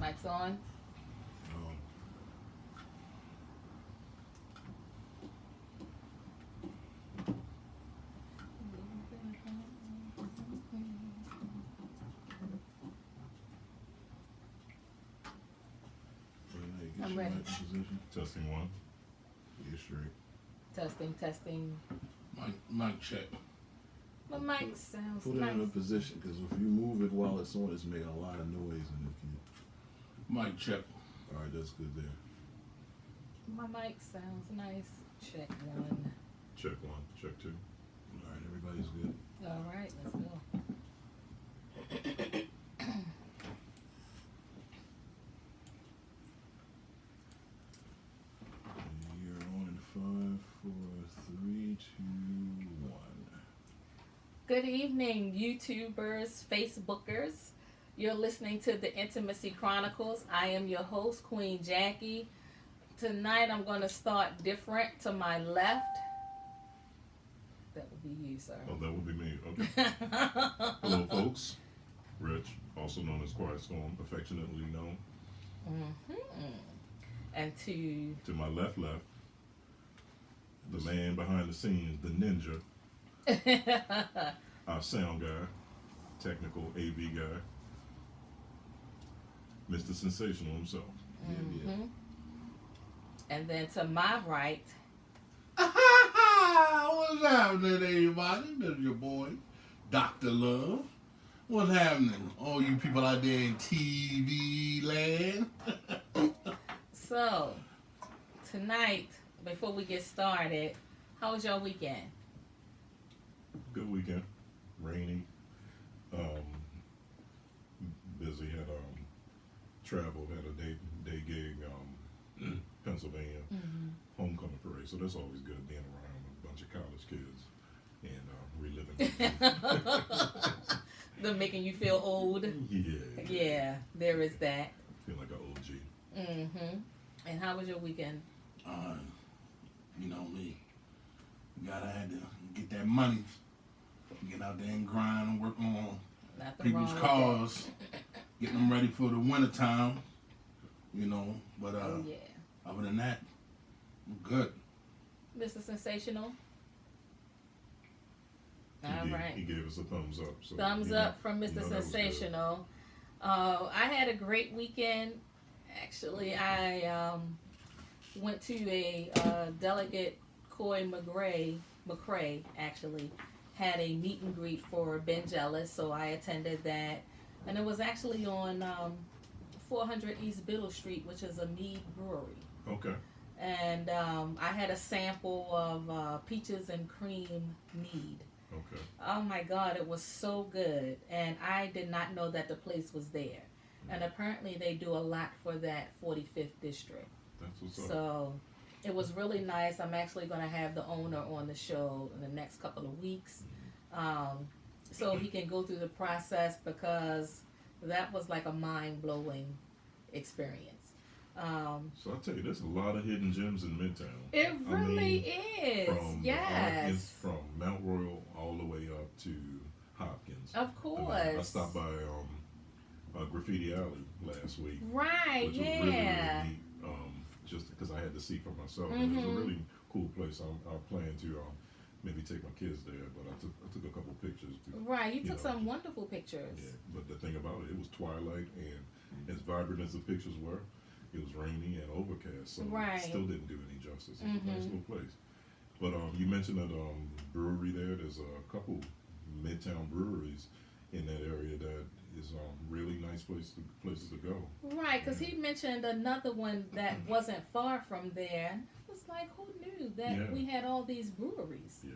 Mic's on. I'm ready. Testing one. Yeah, straight. Testing. Mic check. My mic sounds Put nice. it in a position, because if you move it while it's on, it's making a lot of noise. And if you... Mic check. All right, that's good there. My mic sounds nice. Check one. Check one. Check two. All right, everybody's good. All right, let's go. You're on in 5, 4, 3, 2, 1. Good evening, YouTubers, Facebookers. You're listening to the Intimacy Chronicles. I am your host, Queen Jackie. Tonight I'm going to start different. To my left, that would be you, sir. Oh, that would be me. Okay. Hello, folks. Rich, also known as Quiet Storm, affectionately known. And to my left, the man behind the scenes, the ninja, our sound guy, technical AV guy, Mr. Sensational himself. Yeah. And then to my right, What's happening, everybody? This is your boy, Dr. Love. What's happening? All you people out there in TV land. So, tonight, before we get started, how was your weekend? Good weekend. Rainy. Busy. Had traveled. Had a day gig. Pennsylvania. Homecoming parade. So that's always good, being around a bunch of college kids and reliving. They're making you feel old. Yeah, there is that. Feel like an OG. And how was your weekend? You know me. Had to get that money. Get out there and grind and work on people's cars. Get them ready for the winter time. But other than that, I'm good. Mr. Sensational? He gave us a thumbs up. So, thumbs up from Mr. Sensational. I had a great weekend. Actually, I went to a Delegate Coy McCrae actually had a meet and greet for Ben Jealous, so I attended that. And it was actually on 400 East Biddle Street, which is a mead brewery. Okay. And I had a sample of peaches and cream mead. Okay. Oh my God, it was so good. And I did not know that the place was there. And apparently they do a lot for that 45th district. That's what's up. So it was really nice. I'm actually going to have the owner on the show in the next couple of weeks. So he can go through the process, because that was like a mind-blowing experience. So I'll tell you, there's a lot of hidden gems in Midtown. It really is. Yes. From Mount Royal all the way up to Hopkins. Of course. I stopped by Graffiti Alley last week. Right, which was really neat, just because I had to see for myself. And it was a really cool place. I plan to maybe take my kids there, but I took a couple pictures. Right, you took some wonderful pictures. Yeah, but the thing about it was twilight, and as vibrant as the pictures were, it was rainy and overcast, so it still didn't do any justice. It was a nice little place. But you mentioned that brewery there. There's a couple Midtown breweries in that area that is really nice places to go. Right, because he mentioned another one that wasn't far from there. I was like, who knew that we had all these breweries? Yeah.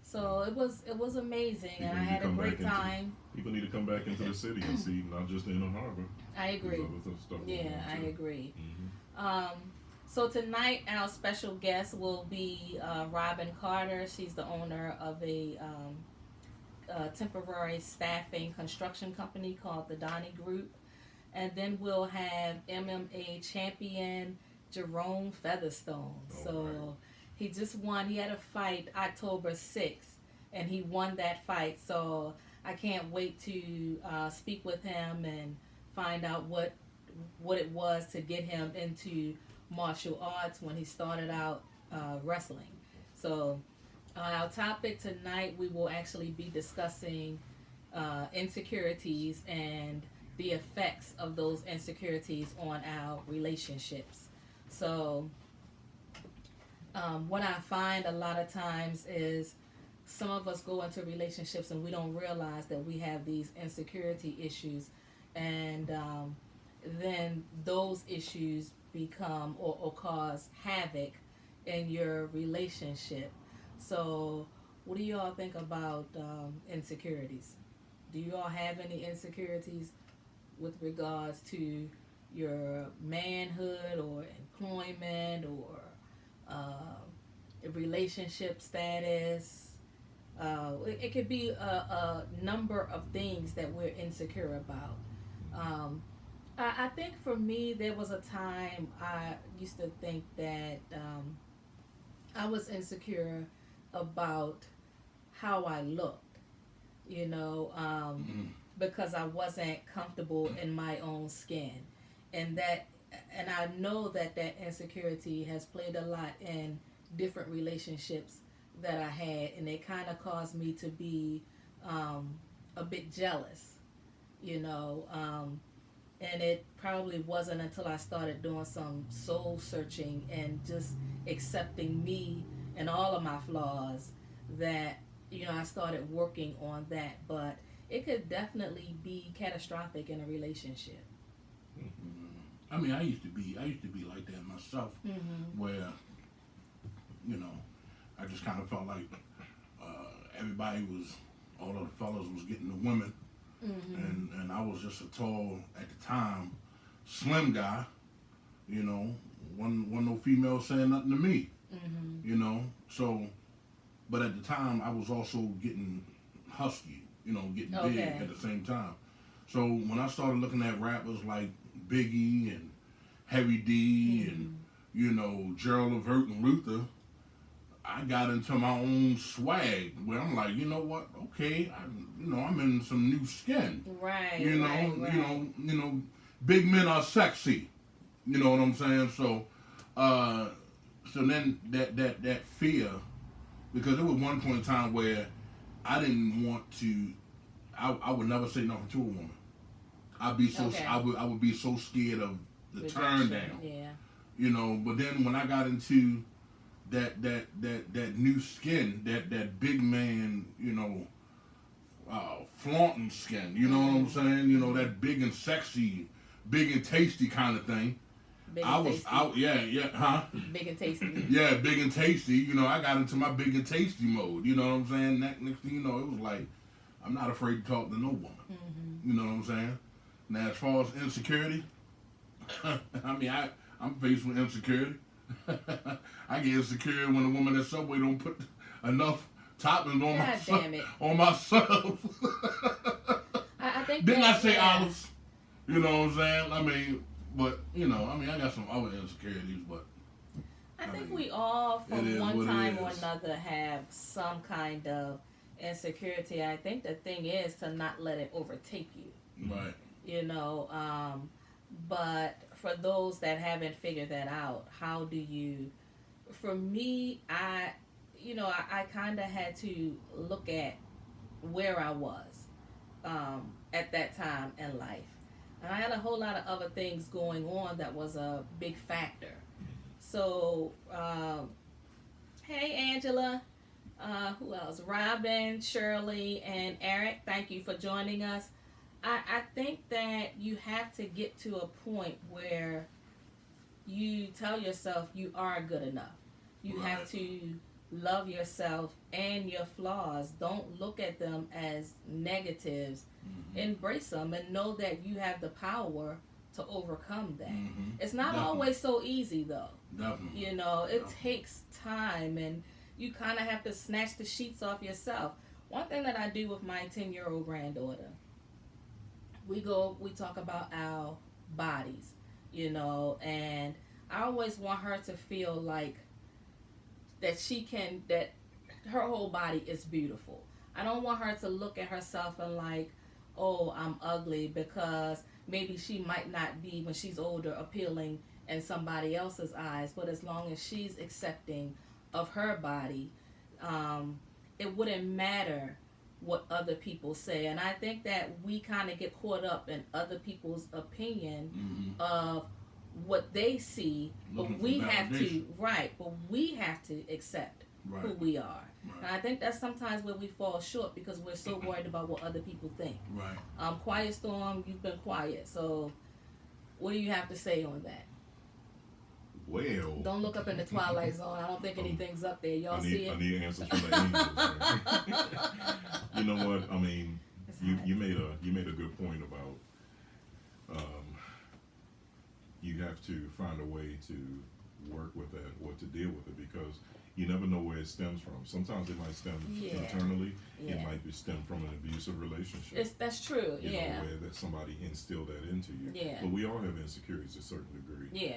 So it was amazing, and I had a great time. People need to come back into the city and see not just the Inner Harbor. I agree. Yeah, I agree. So tonight our special guest will be Robin Carter. She's the owner of a temporary staffing construction company called the Donnie Group. And then we'll have MMA champion Jerome Featherstone. So he just won. He had a fight October 6th, and he won that fight. So I can't wait to speak with him and find out what it was to get him into martial arts when he started out wrestling. So on our topic tonight, we will actually be discussing insecurities and the effects of those insecurities on our relationships. So what I find a lot of times is some of us go into relationships and we don't realize that we have these insecurity issues, and then those issues become or cause havoc in your relationship. So what do you all think about insecurities? Do you all have any insecurities with regards to your manhood or employment or relationship status? It could be a number of things that we're insecure about. I think for me, there was a time I used to think that I was insecure about how I looked, because I wasn't comfortable in my own skin. And I know that insecurity has played a lot in different relationships that I had, and it kind of caused me to be a bit jealous, and it probably wasn't until I started doing some soul searching and just accepting me and all of my flaws that, I started working on that. But it could definitely be catastrophic in a relationship. I mean, I used to be like that myself, where, I just kind of felt like all of the fellas was getting the women, and I was just a tall, at the time, slim guy, wasn't no female saying nothing to me, so, but at the time, I was also getting husky, getting big at the same time. So when I started looking at rappers like Biggie and Heavy D and, Gerald Levert and Luther, I got into my own swag where I'm like, you know what? Okay, I'm in some new skin. Right. Right. Big men are sexy. You know what I'm saying? So, so then that fear, because there was one point in time where I didn't want to. I would never say nothing to a woman. I'd be so I would be so scared of the rejection, turn down. Yeah. But then when I got into that new skin, that big man, flaunting skin, what I'm saying? That big and sexy, big and tasty kind of thing. Big and Big and tasty. Yeah, big and tasty. I got into my big and tasty mode. You know what I'm saying? Next thing you know, it was like, I'm not afraid to talk to no woman. You know what I'm saying? Now, as far as insecurity, I mean, I'm faced with insecurity. I get insecure when a woman at Subway don't put enough toppings on myself. I think didn't I say olives? You know what I'm saying? I mean, but I got some other insecurities, but I think we all, from one time or another, have some kind of insecurity. I think the thing is to not let it overtake you. Right. But for those that haven't figured that out, how do you? For me, I kind of had to look at where I was at that time in life. And I had a whole lot of other things going on that was a big factor. So, hey, Angela, who else? Robin, Shirley, and Eric, thank you for joining us. I think that you have to get to a point where you tell yourself you are good enough. You have to love yourself and your flaws. Don't look at them as negatives. Embrace them and know that you have the power to overcome that. It's not always so easy, though. Definitely. It takes time, and you kind of have to snatch the sheets off yourself. one thing that I do with my 10-year-old granddaughter, we talk about our bodies, you know, and I always want her to feel like that that her whole body is beautiful. I don't want her to look at herself and like, oh, I'm ugly, because maybe she might not be, when she's older, appealing in somebody else's eyes. But as long as she's accepting of her body, it wouldn't matter what other people say. And I think that we kind of get caught up in other people's opinion of what they see, but we have to accept who we are. And I think that's sometimes where we fall short, because we're so worried about what other people think. Quiet Storm, you've been quiet, so what do you have to say on that? Well, don't look up in the Twilight Zone. I don't think anything's up there. Y'all see it? I need answers from the angels. You know what? I mean, you made a good point about you have to find a way to work with that or to deal with it, because you never know where it stems from. Sometimes it might stem internally. It might be stem from an abusive relationship. That's true. You know, where that somebody instilled that into you. But we all have insecurities to a certain degree.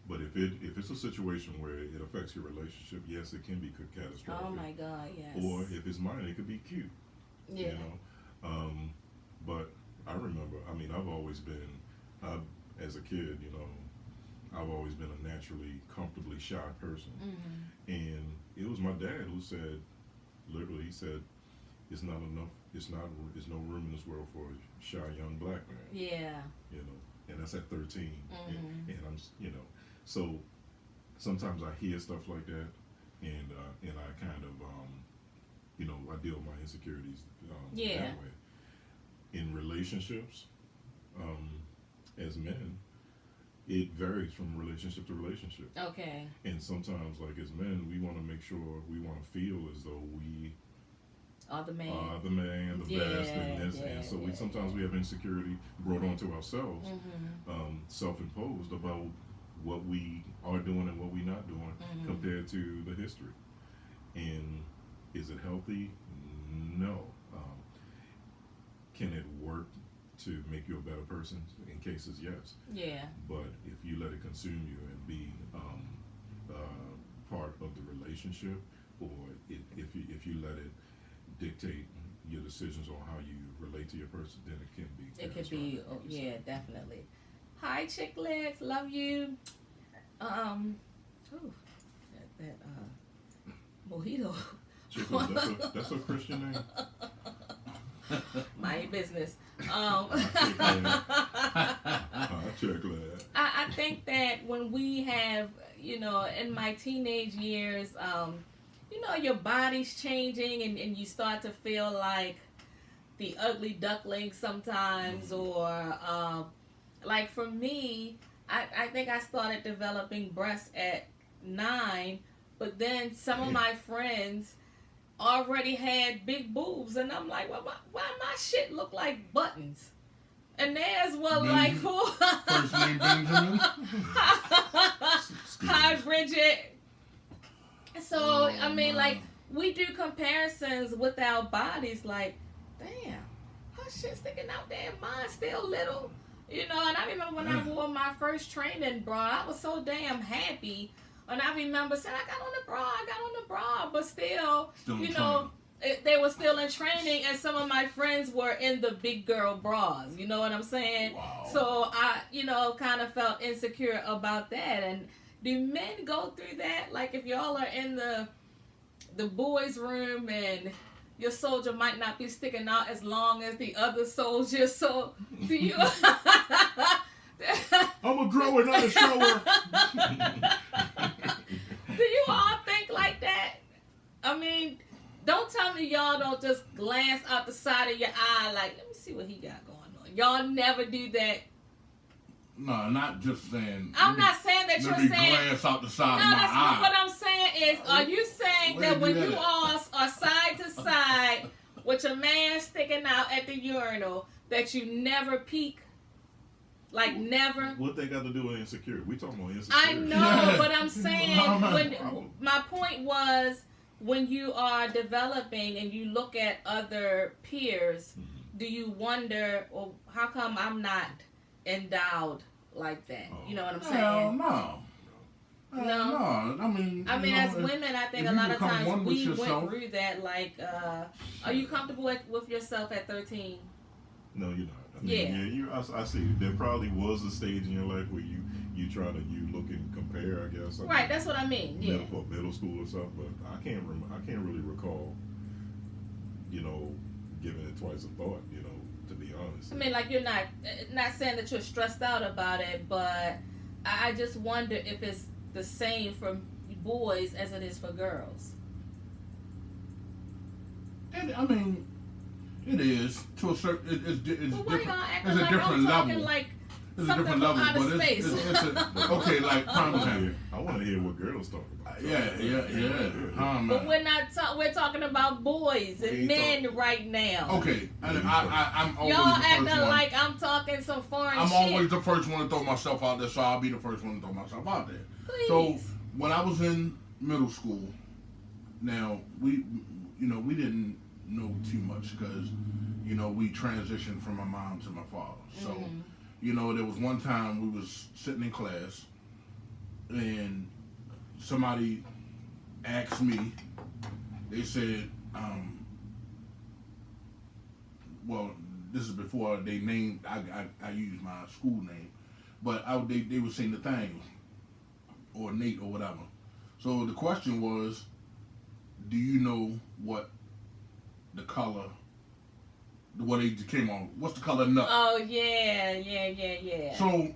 But if it's a situation where it affects your relationship, yes, it can be catastrophic. Oh my God, yes. Or if it's mine, it could be cute. You know, but I remember. I mean, I've always been, as a kid, you know, I've always been a naturally comfortably shy person. And it was my dad who said, literally, he said, it's not enough. There's no room in this world for a shy young black man. You know, and that's at 13. And I'm, you know. So sometimes I hear stuff like that, and I kind of, you know, I deal with my insecurities that way. In relationships, as men, it varies from relationship to relationship. Okay. And sometimes, like as men, we want to make sure, we want to feel as though we are the man, the best, and this, and so sometimes we have insecurity brought onto ourselves, self-imposed, about what we are doing and what we're not doing compared to the history. And is it healthy? No. Can it work to make you a better person? In cases, yes. But if you let it consume you and be part of the relationship, or if you let it dictate your decisions on how you relate to your person, then it can be. It could be, definitely. Hi, Chicklets, love you. That mojito. Chicklets, that's a Christian name. My business. I think that when we have, you know, in my teenage years, you know, your body's changing, and you start to feel like the ugly duckling sometimes, or like for me, I think I started developing breasts at 9, but then some of my friends already had big boobs, and I'm like, well, why my shit look like buttons? And theirs were like, first name Benjamin. Hi, Bridget. So, I mean, like, we do comparisons with our bodies, like, damn, her shit sticking out there, mine's still little. You know, and I remember when I wore my first training bra, I was so damn happy. And I remember saying, I got on the bra, but still you know, they were still in training, and some of my friends were in the big girl bras. You know what I'm saying? Wow. So I, you know, kind of felt insecure about that. And do men go through that? Like, if y'all are in the boys' room and your soldier might not be sticking out as long as the other soldier, so do you... I'm a grower, not a shower. Do you all think like that? I mean, don't tell me y'all don't just glance out the side of your eye like, let me see what he got going on. Y'all never do that. No, not just saying. I'm not saying that you're saying. Glance out the side of my that's eye. What I'm saying is, are you saying that when you all are side to side with your man sticking out at the urinal, that you never peek? Like, never? What they got to do with insecurity? We talking about insecurity. I know, but I'm saying, my point was, when you are developing and you look at other peers, do you wonder, well, how come I'm not endowed like that? You know what I'm saying? Hell no. No. I mean, as women, I think a lot of times we went through that. Like, are you comfortable with yourself at 13? No, you're not. I mean, I see. There probably was a stage in your life where you look and compare. I guess. Right. That's what I mean. Yeah. Middle school or something, but I can't really recall. Giving it twice a thought. To be honest. I mean, like, you're not saying that you're stressed out about it, but I just wonder if it's the same for boys as it is for girls. I mean, it is to a certain. It's different. It's a different level. Like it's a different level, but it's okay. Like prime time. I want to hear what girls talk about. Yeah. But we're talking about boys and men right now. Okay, and I'm always y'all the first acting one. like I'm talking some foreign I'm shit. always the first one to throw myself out there, so I'll be the first one to throw myself out there. Please. So when I was in middle school, now we didn't know too much because we transitioned from my mom to my father. So there was one time we was sitting in class and somebody asked me. They said, well, this is before they named. I used my school name, but they were saying the thing, or Nate or whatever. So the question was, do you know what the color? What they came on? What's the color nut? Oh yeah. So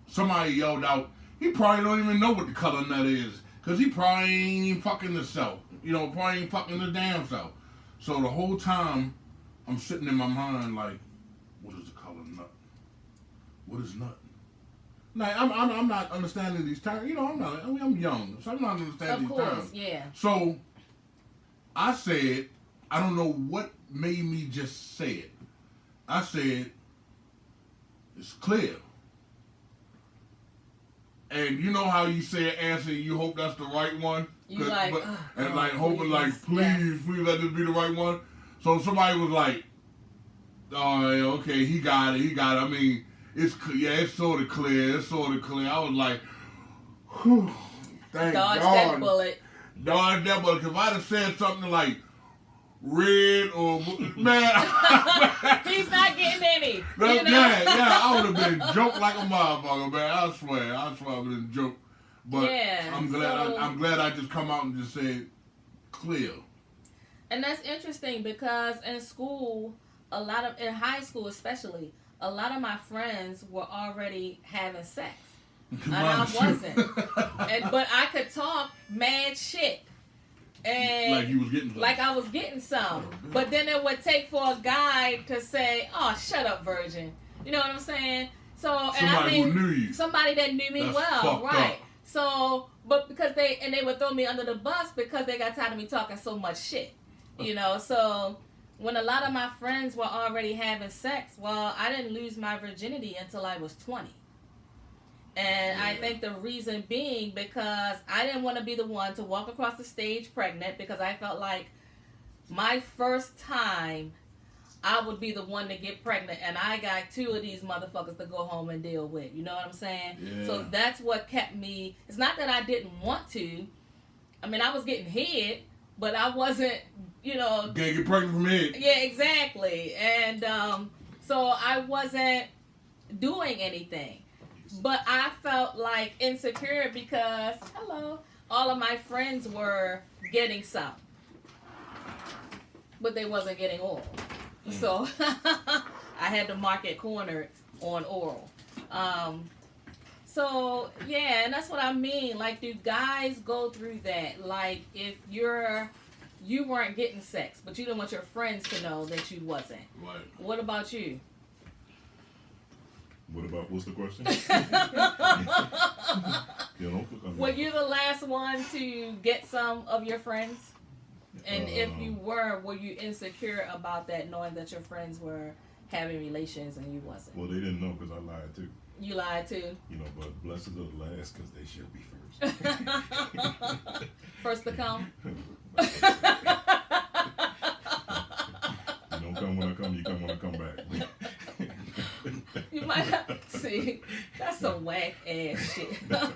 somebody yelled out, he probably don't even know what the color nut is, cause he probably ain't even fucking himself. Probably ain't fucking the damn self. So the whole time, I'm sitting in my mind like, what is the color nut? What is nut? Like I'm not understanding these terms. I'm young, so I'm not understanding these terms. Of course, yeah. So I said, I don't know what made me just say it. I said, it's clear. And you know how you say an answer, you hope that's the right one? You like, hoping like, please let this be the right one. So somebody was like, oh, okay, he got it. I mean, it's sort of clear. I was like, whew, thank God. Dodge that bullet. Because if I'd have said something like, red or man, he's not getting any. I would have been joked like a motherfucker, man. I swear I would have been joked. But I'm glad I just come out and just say clear. And that's interesting because in school, in high school especially, a lot of my friends were already having sex, and I wasn't. But I could talk mad shit. And like you was getting some. Like I was getting some. But then it would take for a guy to say, oh, shut up, virgin. You know what I'm saying? So, somebody who knew you. Somebody that knew me well, right. Up. So, but because they would throw me under the bus because they got tired of me talking so much shit. So when a lot of my friends were already having sex, well, I didn't lose my virginity until I was 20. And I think the reason being because I didn't want to be the one to walk across the stage pregnant because I felt like my first time I would be the one to get pregnant and I got two of these motherfuckers to go home and deal with. You know what I'm saying? Yeah. So that's what kept me. It's not that I didn't want to. I mean, I was getting head, but I wasn't, Can't get pregnant from head. Yeah, exactly. And so I wasn't doing anything. But I felt like insecure because, all of my friends were getting some. But they wasn't getting oral. So I had to market cornered on oral. So, yeah, and that's what I mean. Like, do guys go through that? Like, if you weren't getting sex, but you didn't want your friends to know that you wasn't. Right. What about you? What's the question? Were you the last one to get some of your friends? And if you were you insecure about that, knowing that your friends were having relations and you wasn't? Well, they didn't know because I lied too. You lied too? But blessed are the last because they shall be first. First to come? You don't come when I come, you come when I come back. You might have, see, that's some whack ass shit. But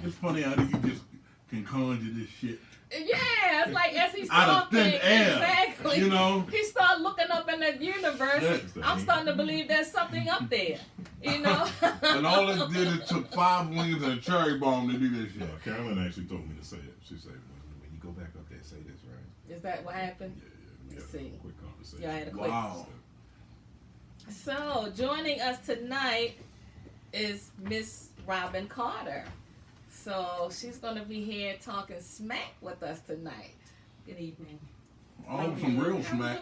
It's funny how you just can conjure this shit Yeah, it's like as he's out of talking, thin air. exactly. You know? He started looking up in the universe. Yeah. I'm starting to believe there's something up there. You know? And all it did is took 5 wings and a cherry bomb to do this shit. Carolyn actually told me to say it. She said, when you go back up there, say this, right? Is that what happened? Yeah. We Let's had see. a quick conversation. Y'all had a quick. Wow. So, joining us tonight is Miss Robin Carter. So, she's going to be here talking smack with us tonight. Good evening. I hope some real smack.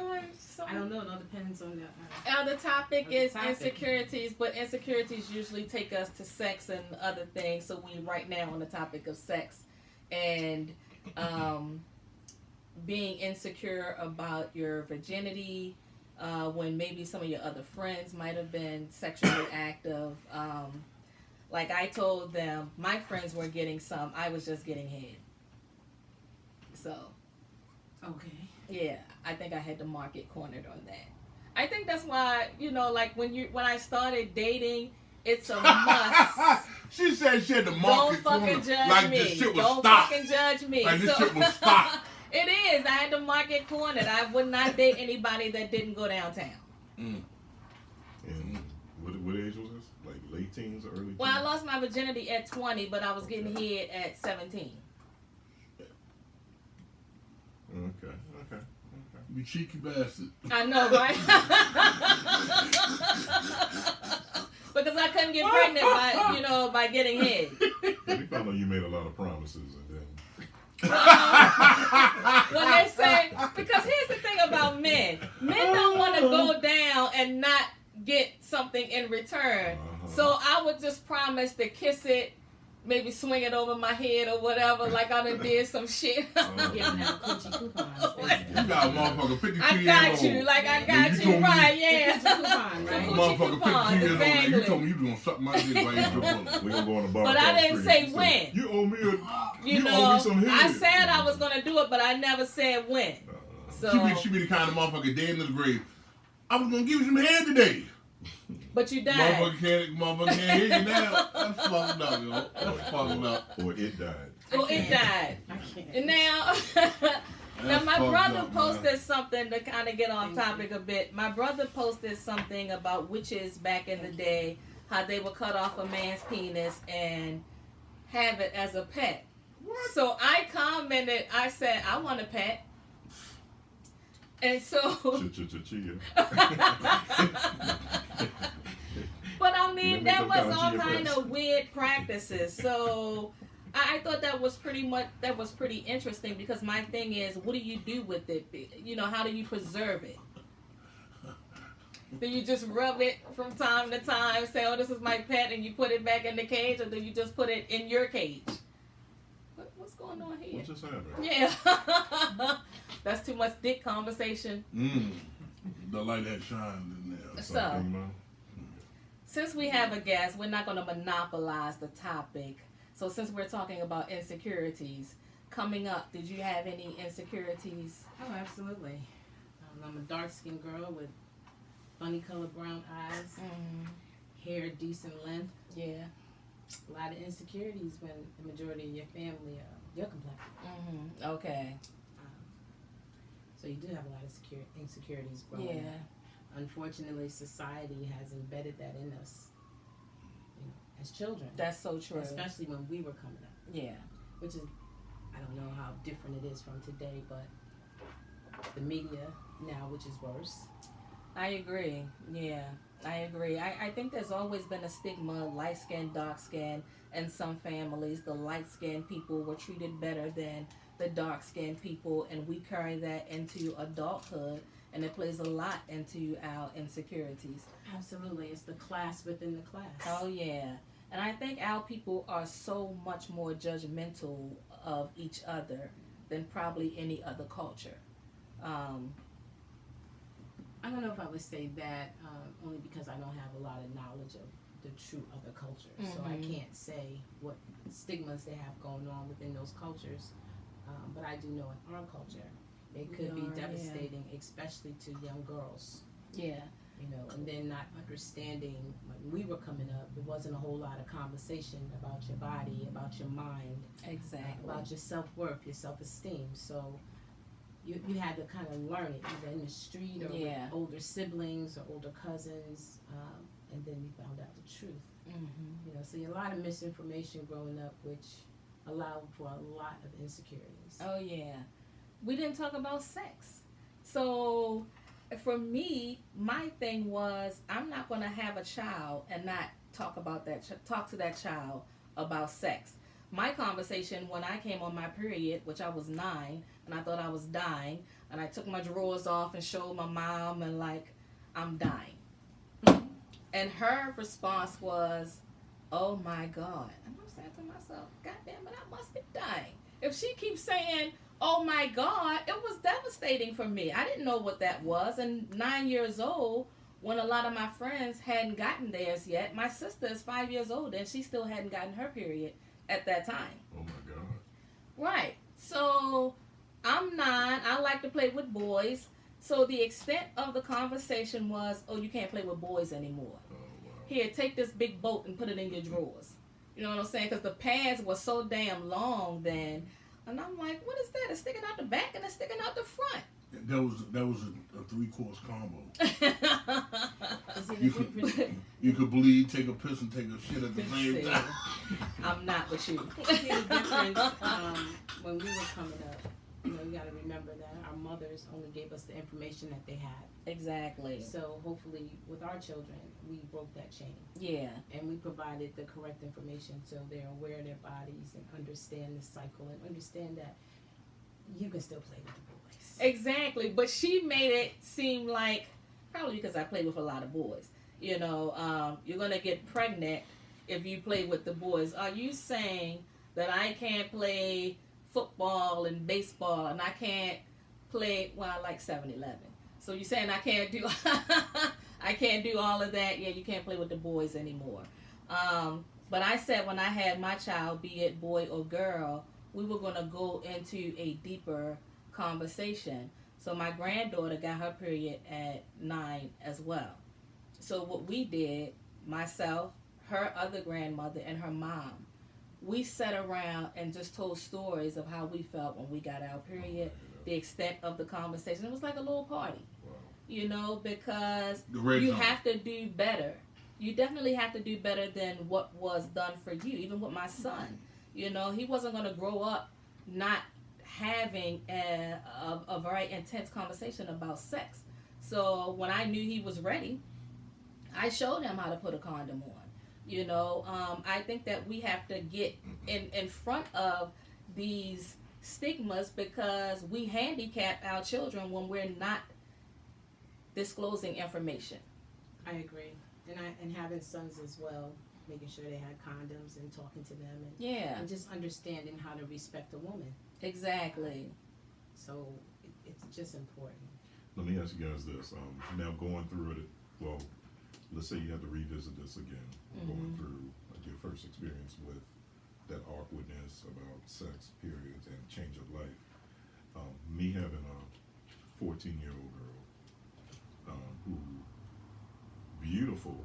I don't know. It all depends on the. The topic The is topic. insecurities, but insecurities usually take us to sex and other things. So we right now on the topic of sex and being insecure about your virginity, when maybe some of your other friends might have been sexually active. Like I told them, my friends were getting some. I was just getting head. So. Okay. Yeah, I think I had the market cornered on that. I think that's why, like when I started dating, it's a must. She said she had the Don't market fucking corner. judge Like me. this shit was Don't stopped. fucking judge me. Like this shit was stopped. It is. I had the market cornered. I would not date anybody that didn't go downtown. Mm. And what age was this? Like late teens or early teens? Well, I lost my virginity at 20, but I was getting head at 17. Okay. You cheeky bastard. I know, right? Because I couldn't get pregnant by getting head. We found out you made a lot of promises and then. When they say, because here's the thing about men don't want to go down and not get something in return. So I would just promise to kiss it, maybe swing it over my head or whatever, like I done did some shit. Giving out coochie coupons. You got a motherfucker 52 I years got old. you, like I And got you you, told me- right? Yeah. Coochie coupon, right? Coochie Motherfucker 52 coupons, years old. And you exactly. told me you was gonna suck my dick while you took bullet. We're gonna go on the bar. But I across didn't the say street. when. You owe me You owe know, me some head. I said I was gonna do it, but I never said when. So, She be the kind of motherfucker dead in the grave. I was gonna give you some head today. but you died. Motherfucker can't hear you now. That's fucked up, yo. That's fucked up. Or it died. Oh, it died. I can't. And now, That's my fucked brother up, posted man. something to kind of get off topic a bit. My brother posted something about witches back in the day, how they would cut off a man's penis and have it as a pet. So I commented, I said, I want a pet. And so, Chia. but I mean, Make that them was count all to your kind breast. of weird practices. So I thought that was pretty interesting because my thing is, what do you do with it? How do you preserve it? Do you just rub it from time to time, say, oh, this is my pet, and you put it back in the cage, or do you just put it in your cage? What's going on here? What just happened? Yeah. That's too much dick conversation. The light that shines in there. So, Something, man? since we have a guest, we're not going to monopolize the topic. So since we're talking about insecurities, coming up, did you have any insecurities? Oh, absolutely. I'm a dark-skinned girl with funny colored brown eyes, hair decent length. Yeah. A lot of insecurities when the majority of your family are your complexion. Okay. So you do have a lot of insecurities growing Yeah. up. Unfortunately, society has embedded that in us, as children. That's so true. Especially when we were coming up. Yeah. Which is, I don't know how different it is from today, but the media now, which is worse. I agree. Yeah, I agree. I think there's always been a stigma, light skin, dark skin. In some families, the light skinned people were treated better than the dark skinned people, and we carry that into adulthood, and it plays a lot into our insecurities. Absolutely. It's the class within the class. Oh, yeah. And I think our people are so much more judgmental of each other than probably any other culture. I don't know if I would say that, only because I don't have a lot of knowledge of the true other cultures. So I can't say what stigmas they have going on within those cultures. But I do know in our culture, it could be devastating, especially to young girls. Yeah. You know, and then not understanding, when we were coming up, there wasn't a whole lot of conversation about your body, about your mind, about your self-worth, your self-esteem. So you had to kind of learn it, either in the street or with older siblings or older cousins, and then you found out the truth. You know, so a lot of misinformation growing up, which allowed for a lot of insecurities. Oh yeah, we didn't talk about sex. So for me, my thing was, I'm not going to have a child and not talk about that. Talk to that child about sex. My conversation when I came on my period, which I was 9, and I thought I was dying, and I took my drawers off and showed my mom, and like, I'm dying. And her response was, "Oh my God." And I'm saying to myself, "God damn it, I must be dying." If she keeps saying, "Oh my God," it was devastating for me. I didn't know what that was. And 9 years old, when a lot of my friends hadn't gotten theirs yet, my sister is 5 years old and she still hadn't gotten her period at that time. Oh my God. Right. So I'm 9. I like to play with boys. So the extent of the conversation was, "Oh, you can't play with boys anymore. Oh, wow. Here, take this big boat and put it in your drawers." You know what I'm saying? Because the pads were so damn long then. And I'm like, "What is that? It's sticking out the back and it's sticking out the front." That was a 3-course combo. You could bleed, take a piss, and take a shit at the same time. I'm not with you. See the difference when we were coming up. You know, you got to remember that our mothers only gave us the information that they had. Exactly. So hopefully, with our children, we broke that chain. Yeah. And we provided the correct information so they're aware of their bodies and understand the cycle and understand that you can still play with the boys. Exactly. But she made it seem like, probably because I play with a lot of boys, you know, you're going to get pregnant if you play with the boys. Are you saying that I can't play football and baseball and I can't play, well, I like 7-Eleven. So you're saying I can't do I can't do all of that? Yeah, you can't play with the boys anymore. But I said when I had my child, be it boy or girl, we were going to go into a deeper conversation. So my granddaughter got her period at 9 as well. So what we did, myself, her other grandmother, and her mom, we sat around and just told stories of how we felt when we got our period, the extent of the conversation. It was like a little party, you know, because you have to do better. You definitely have to do better than what was done for you. Even with my son, you know, he wasn't going to grow up not having a very intense conversation about sex. So when I knew he was ready, I showed him how to put a condom on. You know, I think that we have to get in front of these stigmas because we handicap our children when we're not disclosing information. I agree. And having sons as well, making sure they had condoms and talking to them and just understanding how to respect a woman. Exactly. So it's just important. Let me ask you guys this. Now going through it, well, let's say you have to revisit this again, going through your first experience with that awkwardness about sex, periods, and change of life. Me having a 14-year-old girl who beautiful,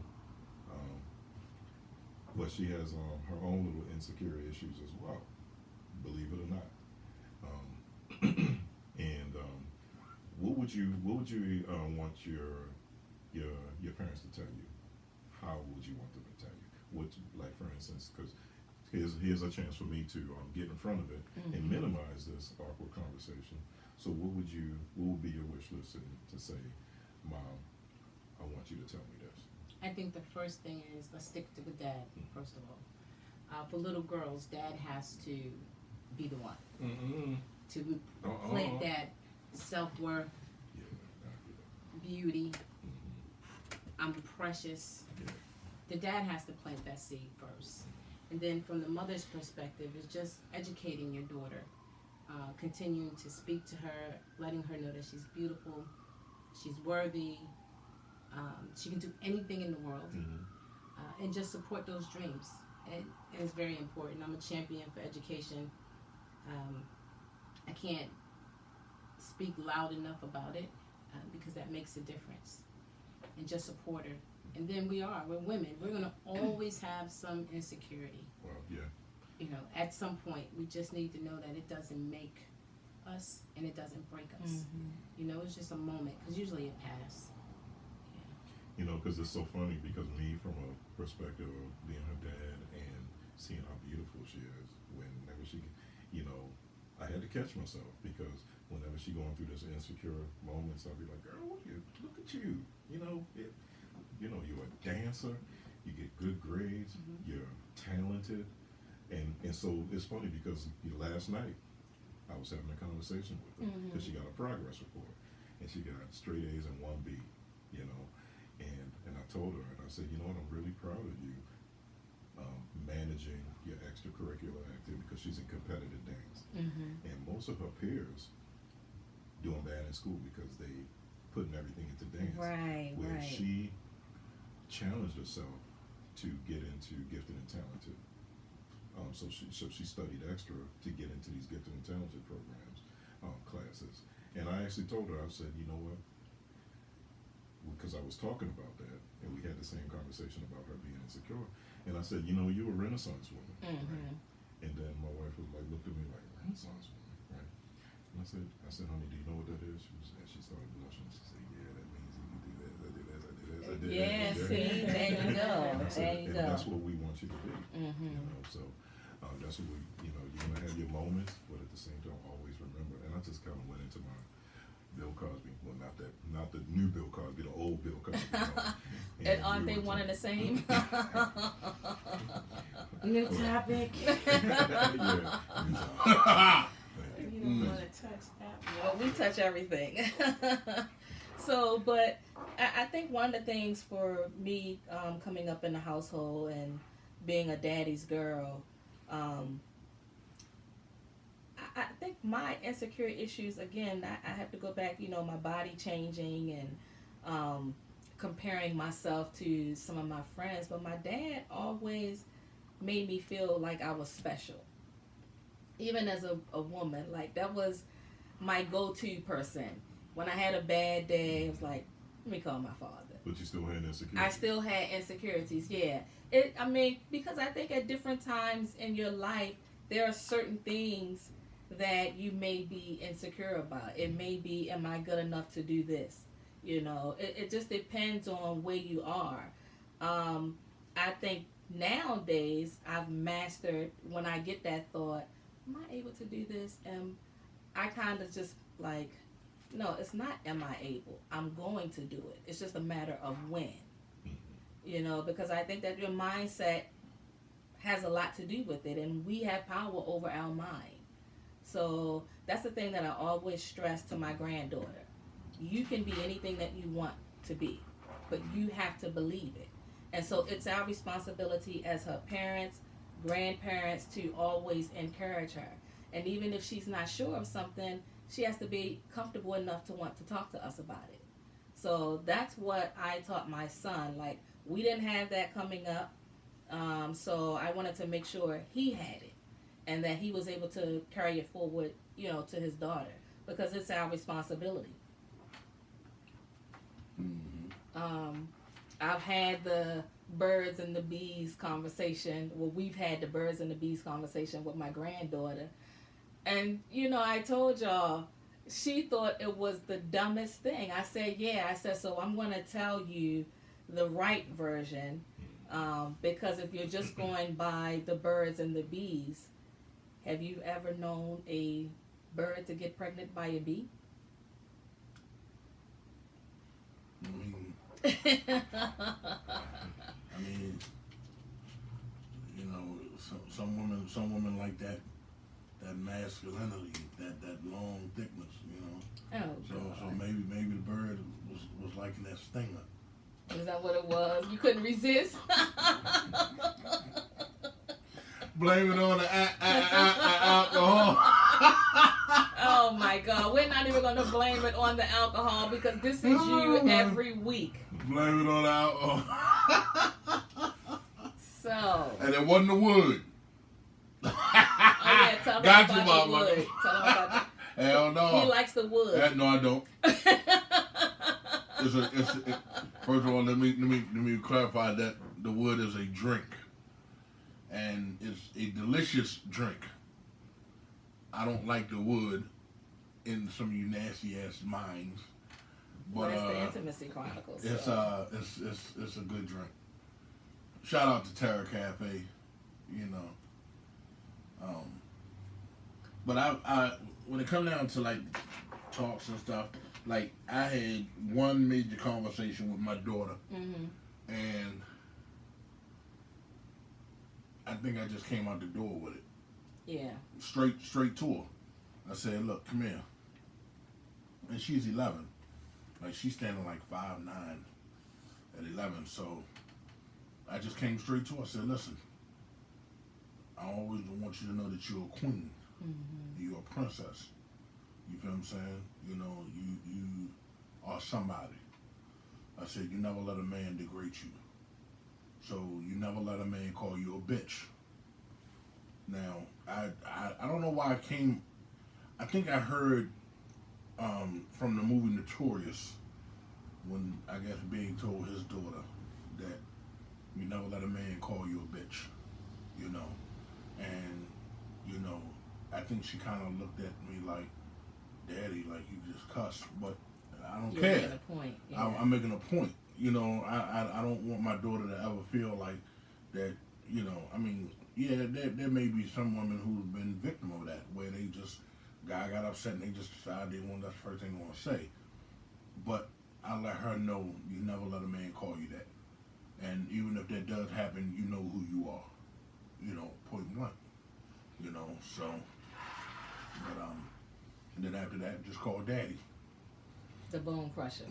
but she has her own little insecure issues as well, believe it or not. And what would you want your parents to tell you? How would you want them to tell you? What, like for instance, because here's a chance for me to get in front of it and minimize this awkward conversation. So what would be your wish list to say, Mom, I want you to tell me this? I think the first thing is let's stick with dad, first of all. For little girls, dad has to be the one to plant that self-worth, beauty, I'm precious. The dad has to plant that seed first. And then from the mother's perspective, it's just educating your daughter, continuing to speak to her, letting her know that she's beautiful, she's worthy, she can do anything in the world. and just support those dreams. And it's very important. I'm a champion for education. I can't speak loud enough about it because that makes a difference. And just support her. And then we're women. We're going to always have some insecurity. Well, yeah. You know, at some point, we just need to know that it doesn't make us and it doesn't break us. Mm-hmm. You know, it's just a moment because usually it passes. You know, because it's so funny because me, from a perspective of being her dad and seeing how beautiful she is, whenever she, you know, I had to catch myself because whenever she going through this insecure moments, I'll be like, girl, look at you. You know, you're a dancer, you get good grades, you're talented. And so it's funny because last night I was having a conversation with her because she got a progress report and she got straight A's and 1B, you know. And I told her, and I said, you know what, I'm really proud of you managing your extracurricular activity because she's in competitive dance. And most of her peers doing bad in school because they putting everything into dance. Right, where right. she challenged herself to get into gifted and talented. So she studied extra to get into these gifted and talented programs, classes. And I actually told her, I said, you know what? Because I was talking about that, and we had the same conversation about her being insecure. And I said, you know, you're a Renaissance woman, right? And then my wife was like, looked at me like, Renaissance woman, right? And I said, honey, do you know what that is? And she started blushing. She said, yeah, that means you can do this, I do this, I do this, I do Yeah, that. see, there you go. There you go. That's what we want you to be. You know, so that's what you're gonna have your moments, but at the same time, always remember. And I just kind of went into my Bill Cosby. Well, not the new Bill Cosby, the old Bill Cosby. And aren't they one and the same? New topic. Yeah. You don't want to touch that. Well, we touch everything. So, but I think one of the things for me coming up in the household and being a daddy's girl, I think my insecure issues, again, I have to go back, my body changing and comparing myself to some of my friends. But my dad always made me feel like I was special. Even as a woman, like that was my go-to person. When I had a bad day, I was like, let me call my father. But you still had insecurities. I still had insecurities, yeah. Because I think at different times in your life, there are certain things that you may be insecure about. It may be, am I good enough to do this? It just depends on where you are. I think nowadays I've mastered when I get that thought, am I able to do this? And I kind of just like, no, it's not am I able. I'm going to do it. It's just a matter of when. Because I think that your mindset has a lot to do with it, and we have power over our mind. So that's the thing that I always stress to my granddaughter. You can be anything that you want to be, but you have to believe it. And so it's our responsibility as her parents, grandparents, to always encourage her. And even if she's not sure of something, she has to be comfortable enough to want to talk to us about it. So that's what I taught my son. Like, we didn't have that coming up. So I wanted to make sure he had it and that he was able to carry it forward, to his daughter, because it's our responsibility. I've had the birds and the bees conversation. Well, we've had the birds and the bees conversation with my granddaughter. And, I told y'all, she thought it was the dumbest thing. I said, so I'm going to tell you the right version, because if you're just going by the birds and the bees, have you ever known a bird to get pregnant by a bee? Some women like that masculinity, that long thickness, Oh, So maybe the bird was liking that stinger. Is that what it was? You couldn't resist? Blame it on the alcohol. Oh my God, we're not even going to blame it on the alcohol, because this is you every week. Blame it on the alcohol. So. And it wasn't the wood. Oh yeah, tell him Got about you, the mama. wood. Tell him about the... Hell no. He likes the wood. No, I don't. First of all, let me clarify that the wood is a drink, and it's a delicious drink. I don't like the wood in some of you nasty ass minds, but it's the Intimacy Chronicles. it's a good drink. Shout out to Terra Cafe, you know. But I when it comes down to like talks and stuff, like I had one major conversation with my daughter, and I think I just came out the door with it. Yeah. Straight to her. I said, "Look, come here." And she's 11. Like she's standing like 5'9" at 11. So I just came straight to her. I said, "Listen, I always want you to know that you're a queen. You're a princess. You feel what I'm saying? You know, you are somebody." I said, "You never let a man degrade you. So you never let a man call you a bitch." Now, I don't know why I came. I think I heard from the movie Notorious when I guess Big told his daughter that you never let a man call you a bitch, you know, and you know. I think she kind of looked at me like, "Daddy, like you just cussed," but I don't care. Making a point. Yeah. I'm making a point. You know, I don't want my daughter to ever feel like that. You know, I mean, yeah, there may be some women who've been victim of that, where they just guy got upset and they just decided they want that's the first thing they want to say. But I let her know you never let a man call you that, and even if that does happen, you know who you are. You know, point blank. You know, so. But and then after that, just call Daddy. The bone crusher.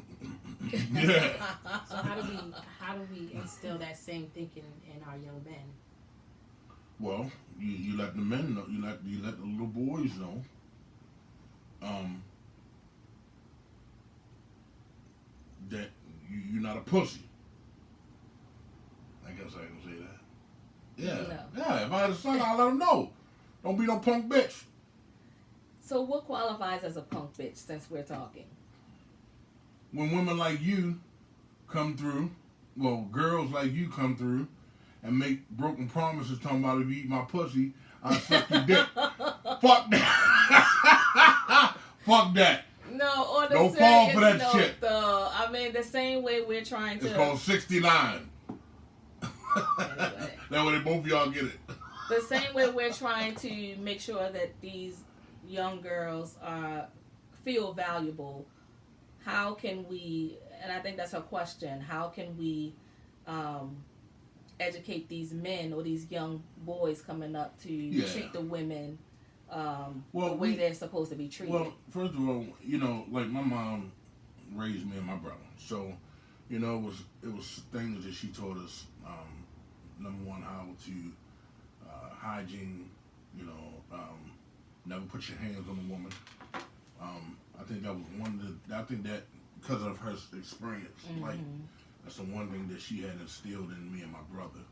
Yeah. So how do we instill that same thinking in our young men? Well, you let the men know. You let the little boys know. That you're not a pussy. I guess I can say that. Yeah. No. Yeah. If I had a son, I'd let him know. Don't be no punk bitch. So what qualifies as a punk bitch, since we're talking? When women like you come through, well, girls like you come through and make broken promises talking about if you eat my pussy, I'll suck your dick. Fuck that. Fuck that. No, on the Don't serious fall for that note, shit. though, I mean, the same way we're trying to... It's called 69. Anyway. That way both of y'all get it. The same way we're trying to make sure that these young girls feel valuable, how can we, and I think that's her question, how can we educate these men or these young boys coming up to treat the women the way they're supposed to be treated? Well, first of all, you know, like my mom raised me and my brother, so you know it was things that she taught us. Number one, how to hygiene. You know, never put your hands on a woman. I think that was one of the. I think that because of her experience, like that's the one thing that she had instilled in me and my brother.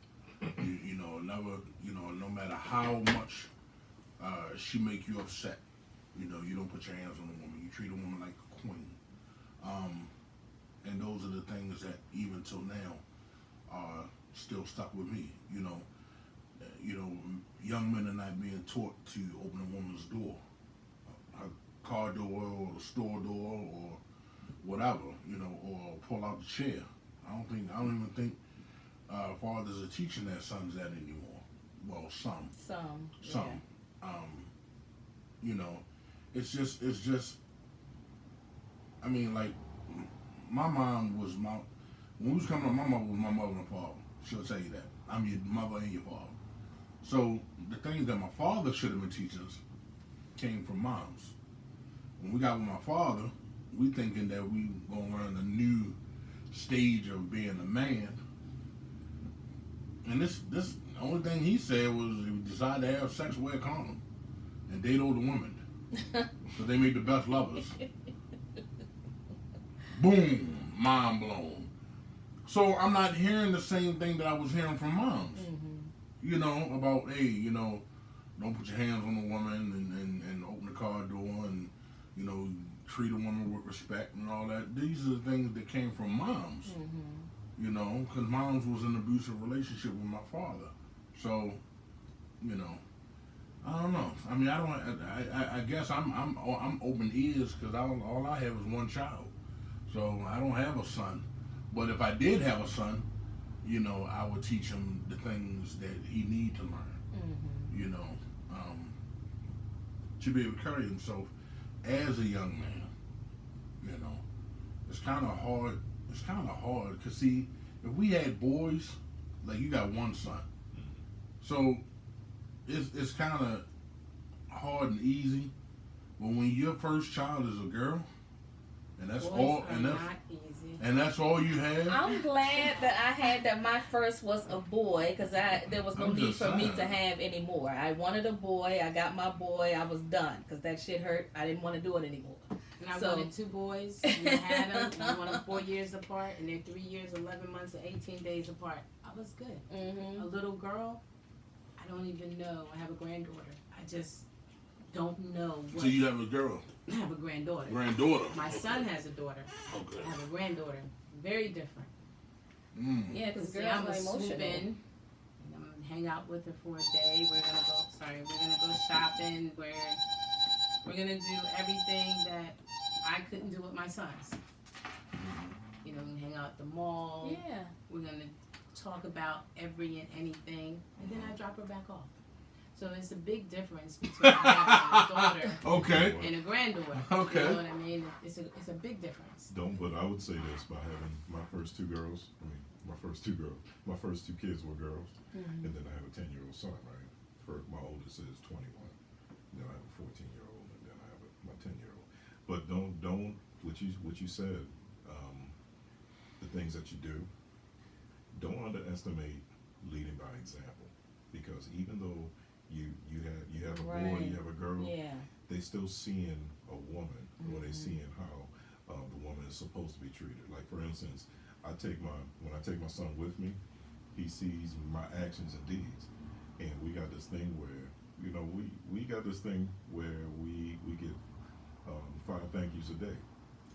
You know, never. You know, no matter how much she make you upset, you know, you don't put your hands on a woman. You treat a woman like a queen. And those are the things that even till now are still stuck with me. You know, young men are not being taught to open a woman's door, her car door or the store door or whatever, you know, or pull out the chair. I don't even think fathers are teaching their sons that anymore. Well, some. Yeah. You know, it's just. I mean, like, my mom was when we was coming up, my mother was my mother and father. She'll tell you that. I'm your mother and your father. So the things that my father should have been teaching us came from moms. When we got with my father, we thinking that we gonna learn a new stage of being a man. And this the only thing he said was he decided to have sex, wear a condom, and date older women. So they made the best lovers. Boom, mind blown. So I'm not hearing the same thing that I was hearing from moms. you know, about, hey, you know, don't put your hands on a woman and open the car door and, you know, treat a woman with respect and all that. These are things that came from moms, you know, because moms was in an abusive relationship with my father. So, you know, I don't know. I mean, I guess I'm open ears because all I have is one child. So I don't have a son. But if I did have a son, you know, I would teach him the things that he need to learn. You know, to be able to carry himself as a young man. You know, it's kind of hard. It's kind of hard because see, if we had boys, like you got one son, so it's kind of hard and easy. But when your first child is a girl, and that's Boys all, are and not easy. that's all you have. I'm glad that I had that my first was a boy because there was no I'm need just for me saying. to have any more. I wanted a boy. I got my boy. I was done because that shit hurt. I didn't want to do it anymore. And I So- wanted 2 boys. And I had them. And I wanted them 4 years apart, and they're 3 years, 11 months, and 18 days apart. I was good. A little girl, I don't even know. I have a granddaughter. I just don't know what. So you have a girl, I have a granddaughter. granddaughter. My son has a daughter. Okay. I have a granddaughter. Very different. Yeah, because See, girls I'm are a swoop emotional. in, and I'm gonna hang out with her for a day. We're gonna go shopping. We're gonna do everything that I couldn't do with my sons. You know, we hang out at the mall. Yeah. We're gonna talk about every and anything, and then I drop her back off. So it's a big difference between having a daughter Okay. and a granddaughter. Okay. You know what I mean? It's a big difference. But I would say this, by having my first two kids were girls, and then I have a 10-year-old son, right? My oldest is 21. Then I have a 14-year-old, and then I have my 10-year-old. But don't what you said, the things that you do, don't underestimate leading by example, because even though you have a boy, Right. you have a girl, Yeah. they still seeing a woman, or they seeing how the woman is supposed to be treated. Like for instance, when I take my son with me, he sees my actions and deeds, and we got this thing where we get 5 thank yous a day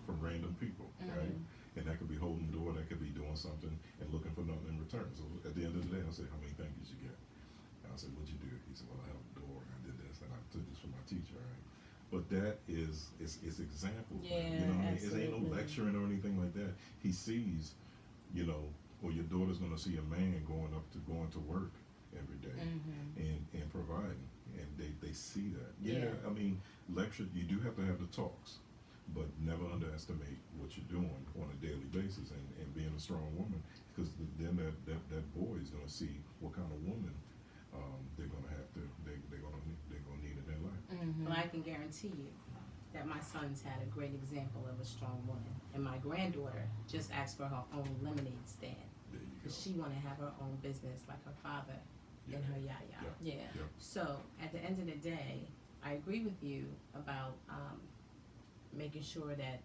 from random people, right? And that could be holding the door, that could be doing something and looking for nothing in return. So at the end of the day, I'll say, how many thank yous you get? And I'll say, what'd you do? He said, well, I held the door and I did this and I took this from my teacher, right? But that is examples, man. Yeah, You know what I mean? It ain't no absolutely. lecturing or anything like that. He sees, you know, or your daughter's gonna see a man going to work every day and providing, and they see that. Yeah, I mean, lecture, you do have to have the talks, but never underestimate what you're doing on a daily basis and being a strong woman, because then that boy is gonna see what kind of woman they're gonna need in their life. But I can guarantee you that my son's had a great example of a strong woman, and my granddaughter just asked for her own lemonade stand. There you go. She want to have her own business like her father and her yaya. Yeah. So at the end of the day, I agree with you about making sure that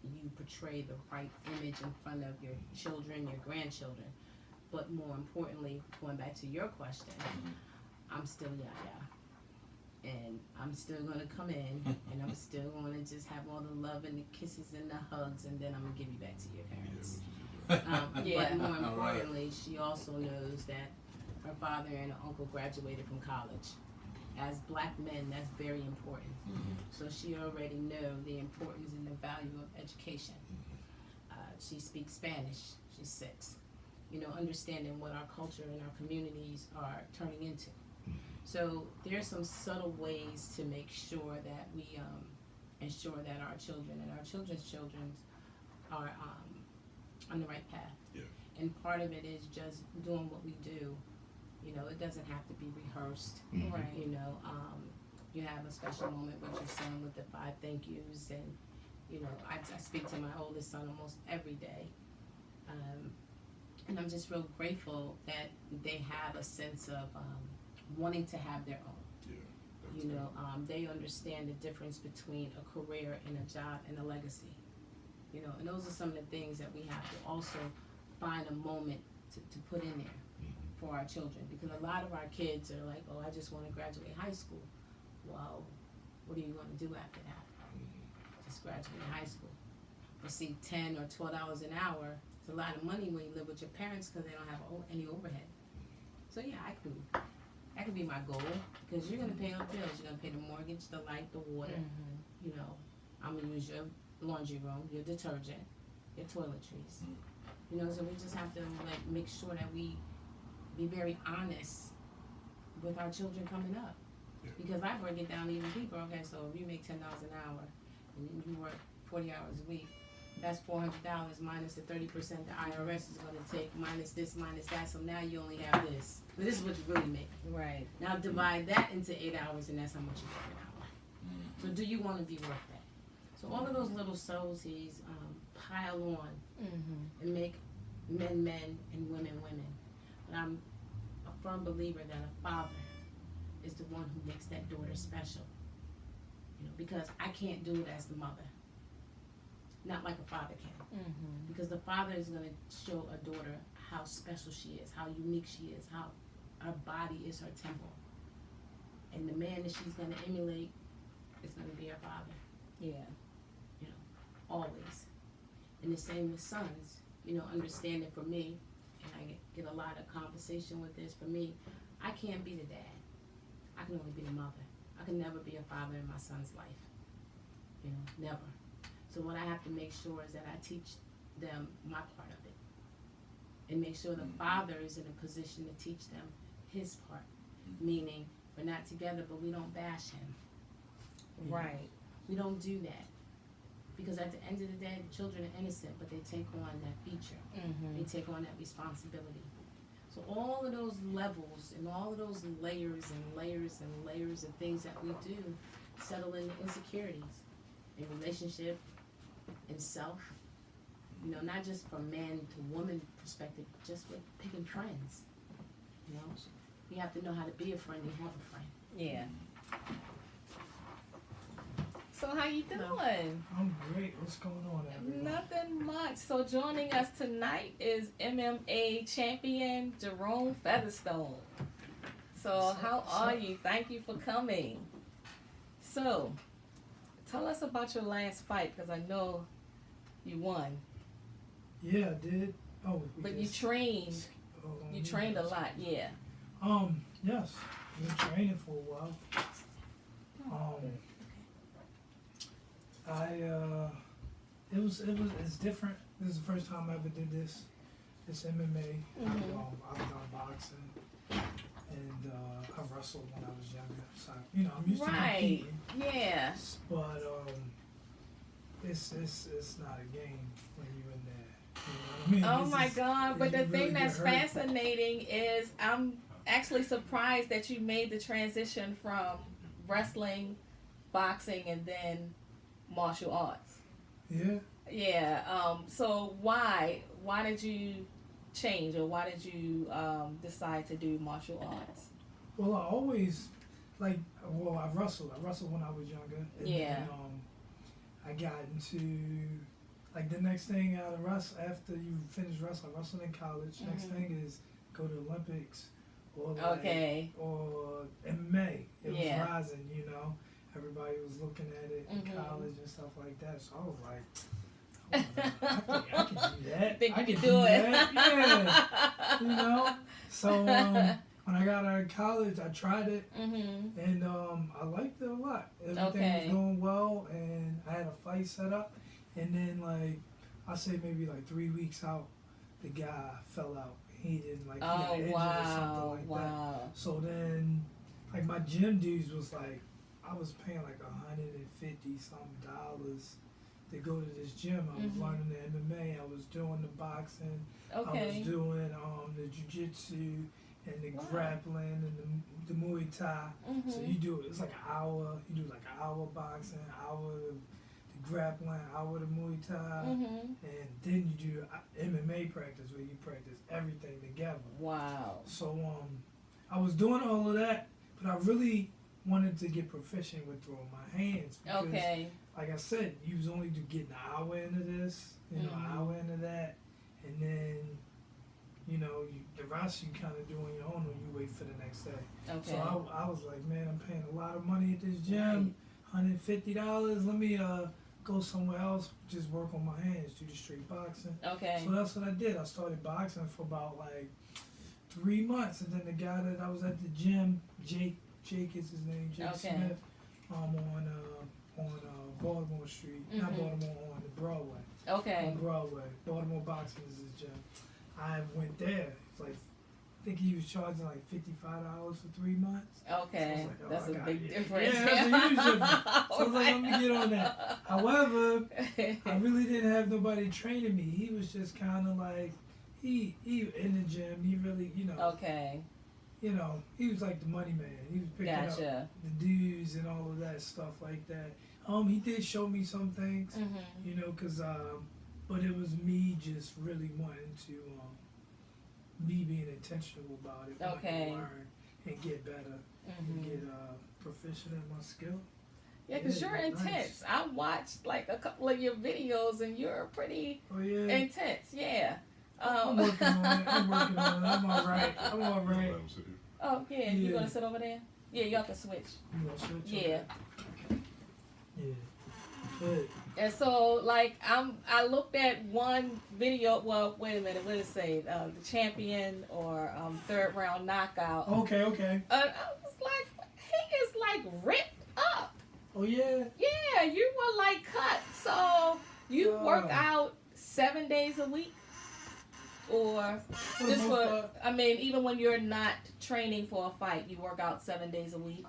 you portray the right image in front of your children, your grandchildren. But more importantly, going back to your question, I'm still yaya. And I'm still going to come in, and I'm still going to just have all the love and the kisses and the hugs, and then I'm going to give you back to your parents. Yeah. But more All right. importantly, she also knows that her father and her uncle graduated from college. As black men, that's very important. So she already know the importance and the value of education. She speaks Spanish. She's 6. You know, understanding what our culture and our communities are turning into. So there's some subtle ways to make sure that we ensure that our children and our children's children are on the right path. Yeah. And part of it is just doing what we do. You know, it doesn't have to be rehearsed. Right. You know, you have a special moment with your son with the 5 thank yous, and you know, I speak to my oldest son almost every day, and I'm just real grateful that they have a sense of wanting to have their own. Yeah. That's You it. know, they understand the difference between a career and a job and a legacy. You know, and those are some of the things that we have to also find a moment to put in there. for our children, because a lot of our kids are like, oh, I just want to graduate high school. Well, what are you going to do after that? Just graduate high school. But see, $10 or $12 an hour is a lot of money when you live with your parents because they don't have any overhead. So yeah, that could be my goal, because you're going to pay all the bills. You're going to pay the mortgage, the light, the water. You know, I'm going to use your laundry room, your detergent, your toiletries. You know, so we just have to like make sure that we be very honest with our children coming up. Yeah. Because I break it down even deeper. Okay, so if you make $10 an hour and you work 40 hours a week, that's $400 minus the 30% the IRS is going to take, minus this, minus that. So now you only have this. But this is what you really make. Right. Now divide that into 8 hours, and that's how much you make an hour. So do you want to be worth that? So all of those little subtleties pile on and make men and women women. But I'm a firm believer that a father is the one who makes that daughter special. You know, because I can't do it as the mother. Not like a father can. Because the father is going to show a daughter how special she is, how unique she is, how her body is her temple. And the man that she's going to emulate is going to be her father. Yeah. You know, always. And the same with sons. You know, understanding for me, and I get a lot of conversation with this, for me, I can't be the dad. I can only be the mother. I can never be a father in my son's life. You know, never. So what I have to make sure is that I teach them my part of it. And make sure the father is in a position to teach them his part. Meaning, we're not together, but we don't bash him. You know? Right. We don't do that. Because at the end of the day, the children are innocent, but they take on that feature. They take on that responsibility. So all of those levels and all of those layers and layers and layers of things that we do settle into insecurities in relationship, in self. You know, not just from man to woman perspective, just with picking friends. You know, you have to know how to be a friend and have a friend. Yeah. So how you doing? Hello. I'm great. What's going on, everyone? Nothing much. So joining us tonight is MMA champion Jerome Featherstone. So how are you? Thank you for coming. So, tell us about your last fight, because I know you won. Yeah, I did. Oh, But you trained. You trained a lot, yeah. Yes. I've been training for a while. It's different. This is the first time I ever did this. It's MMA. I've done boxing, and I wrestled when I was younger. So I'm used to competing. Yeah. But it's not a game when you're in there. You know what I mean? Oh my God! But the thing that's fascinating is I'm actually surprised that you made the transition from wrestling, boxing, and then martial arts. Yeah. Yeah. So why did you change, or why did you decide to do martial arts? Well, I always I wrestled. I wrestled when I was younger. And then, I got into the next thing out of wrestle after you finish wrestling. I wrestled in college. Next thing is go to Olympics or or MMA. It was rising, Everybody was looking at it in college and stuff like that. So I was like, I can do that. Think I you can do it. That. Yeah. So when I got out of college, I tried it, and I liked it a lot. Everything was going well, and I had a fight set up, and then I say maybe 3 weeks out, the guy fell out. He didn't he got injured or something like that. So then my gym dues was I was paying $150 something to go to this gym. I was learning the MMA. I was doing the boxing. I was doing the jiu-jitsu and the grappling and the Muay Thai. So you do it. It's an hour. You do an hour boxing, hour the grappling, hour the Muay Thai, and then you do MMA practice where you practice everything together. Wow. So I was doing all of that, but I really wanted to get proficient with throwing my hands because, like I said, you was only getting an hour into this, an hour into that, and then the rest you kind of do on your own when you wait for the next day. Okay. So I was like, man, I'm paying a lot of money at this gym, $150. Let me go somewhere else, just work on my hands, do the straight boxing. Okay. So that's what I did. I started boxing for about like 3 months, and then the guy that I was at the gym, Jake is his name, Jake Smith, on Baltimore Street, not Baltimore, on the Broadway. Okay. On Broadway, Baltimore Boxing is his gym. I went there. It's like, I think he was charging like $55 for 3 months. Okay, So that's a big difference. Yeah, that's a huge difference. So I was like, let me get on that. However, I really didn't have nobody training me. He was just kind of like, he in the gym. He really, Okay. He was like the money man. He was picking up the dues and all of that stuff like that. He did show me some things, because but it was me just really wanting to, me being intentional about it, wanting to learn and get better, and get proficient in my skill. Yeah, because you're intense. I watched like a couple of your videos, and you're pretty intense. Yeah. I'm working on it. I'm all right. Oh, yeah. You gonna sit over there? Yeah, y'all can switch. You gonna switch? Yeah. Yeah. Good. And so, like, I looked at one video. Well, wait a minute. What did it say? The champion or third round knockout. Okay. I was like, he is like ripped up. Oh yeah. Yeah, you were like cut. So you work out 7 days a week, or just for? I mean, even when you're not training for a fight, you work out 7 days a week.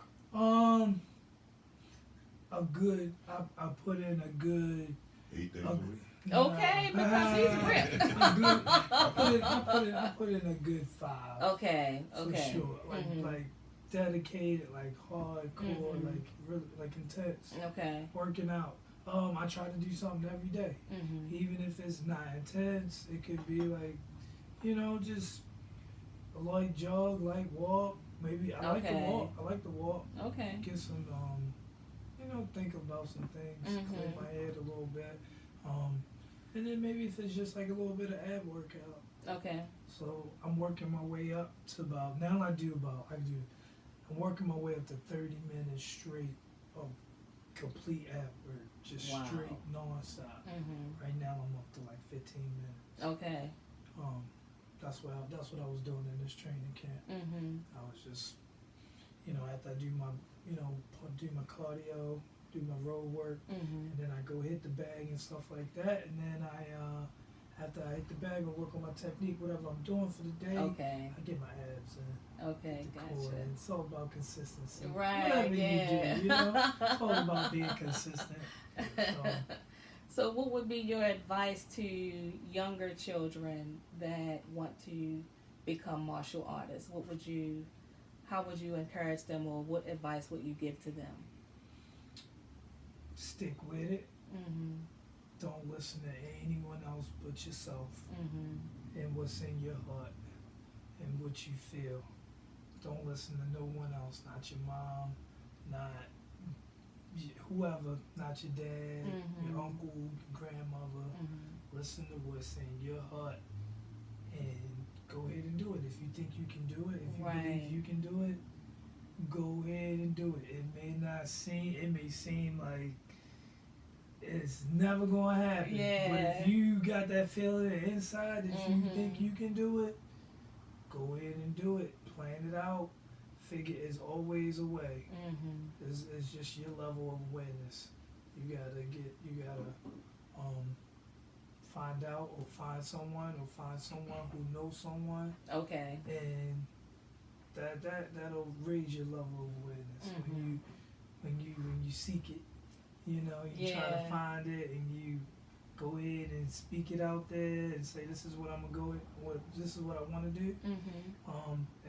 I put in a good 8 days a week. Okay, because he's ripped. I put in a good 5. Okay. For sure. Like dedicated, like hardcore, like really like intense. Okay. Working out. I try to do something every day. Even if it's not intense, it could be like, just a light jog, light walk. Maybe I like to walk. Okay. Get some think about some things, clear my head a little bit. And then maybe if it's just like a little bit of ab workout. Okay. So I'm working my way up to I'm working my way up to 30 minutes straight of complete ab work, just straight non-stop. Right now I'm up to like 15 minutes. Okay. That's what I was doing in this training camp. I was just, after I do my, do my cardio, do my road work, and then I go hit the bag and stuff like that, and then after I hit the bag, I work on my technique, whatever I'm doing for the day. Okay. I get my abs in. Okay, gotcha. And it's all about consistency. Right. Whatever you do, it's all about being consistent. So what would be your advice to younger children that want to become martial artists? How would you encourage them, or what advice would you give to them? Stick with it. Don't listen to anyone else but yourself and what's in your heart and what you feel. Don't listen to no one else, not your mom, not whoever, not your dad, your uncle, grandmother. Listen to what's in your heart and go ahead and do it. If you think you can do it, if you believe you can do it, go ahead and do it. It may seem like it's never gonna happen. Yeah. But if you got that feeling inside that you think you can do it, go ahead and do it. Plan it out. Figure it's always a way. It's just your level of awareness. You gotta find out or find someone who knows someone. Okay. And that'll raise your level of awareness when you seek it. You try to find it and you go ahead and speak it out there and say, this is what I'm gonna this is what I want to do.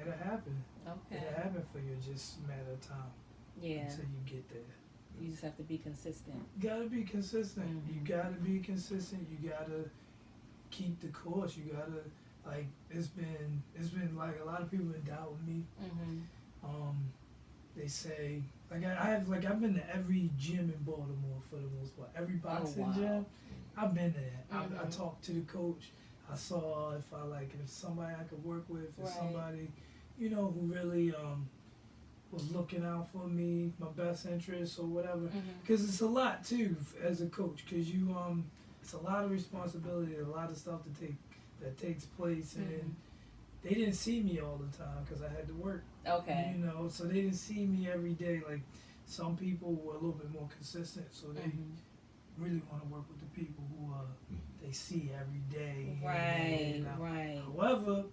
It'll happen. Okay. It'll happen for you. Just a matter of time. Yeah. Until you get there. You just have to be consistent. You gotta be consistent. You gotta be consistent. You gotta keep the course. You gotta it's been like a lot of people have doubted me. They say I've been to every gym in Baltimore for the most part. Every boxing gym, I've been there. I talked to the coach. I saw if somebody I could work with, if Right. somebody, you know, who really was looking out for me, my best interests or whatever. Because it's a lot too as a coach. Because you it's a lot of responsibility, a lot of stuff that takes place, and they didn't see me all the time because I had to work. Okay. You know, so they didn't see me every day. Like some people were a little bit more consistent, so they really want to work with the people who they see every day. Right, right. However,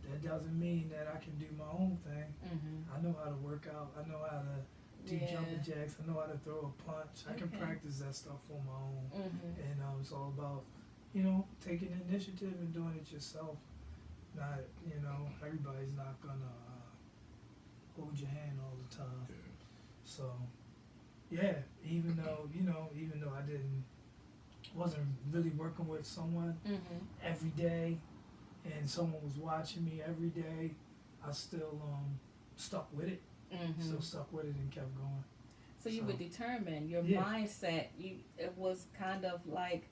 that doesn't mean that I can do my own thing. I know how to work out. I know how to do jumping jacks. I know how to throw a punch. I can practice that stuff on my own. And it's all about, you know, taking initiative and doing it yourself. Not, you know, everybody's not gonna hold your hand all the time. Yeah. So, yeah, even though I wasn't really working with someone every day, and someone was watching me every day, I still stuck with it. Still stuck with it and kept going. So you were determined. Your mindset, it was kind of like,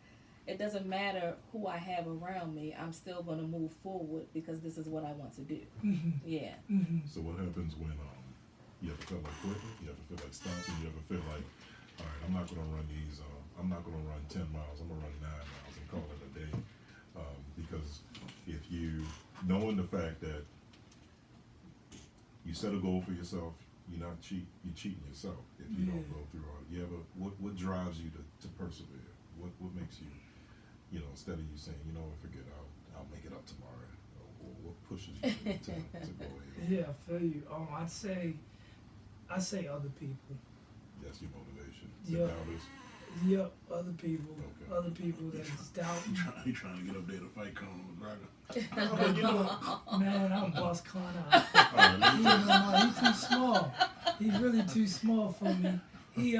it doesn't matter who I have around me, I'm still going to move forward because this is what I want to do. Yeah. So what happens when you ever feel like quitting? You ever feel like stopping? You ever feel like, all right, I'm not going to run these, I'm not going to run 10 miles, I'm going to run 9 miles and call it a day. Because if you, knowing the fact that you set a goal for yourself, you're cheating yourself if you don't go through all. You ever, what drives you to persevere? What makes you, you know, instead of you saying, you know, forget it, I'll make it up tomorrow, or what pushes you to go ahead? Yeah, I feel you. I'd say other people. That's your motivation. Yeah. Doubters. Yep, other people. Okay. Other people that's doubting. He trying to get up there to fight Conor McGregor. Oh, you know, man, I'm boss Conor. He's too small. He's really too small for me. He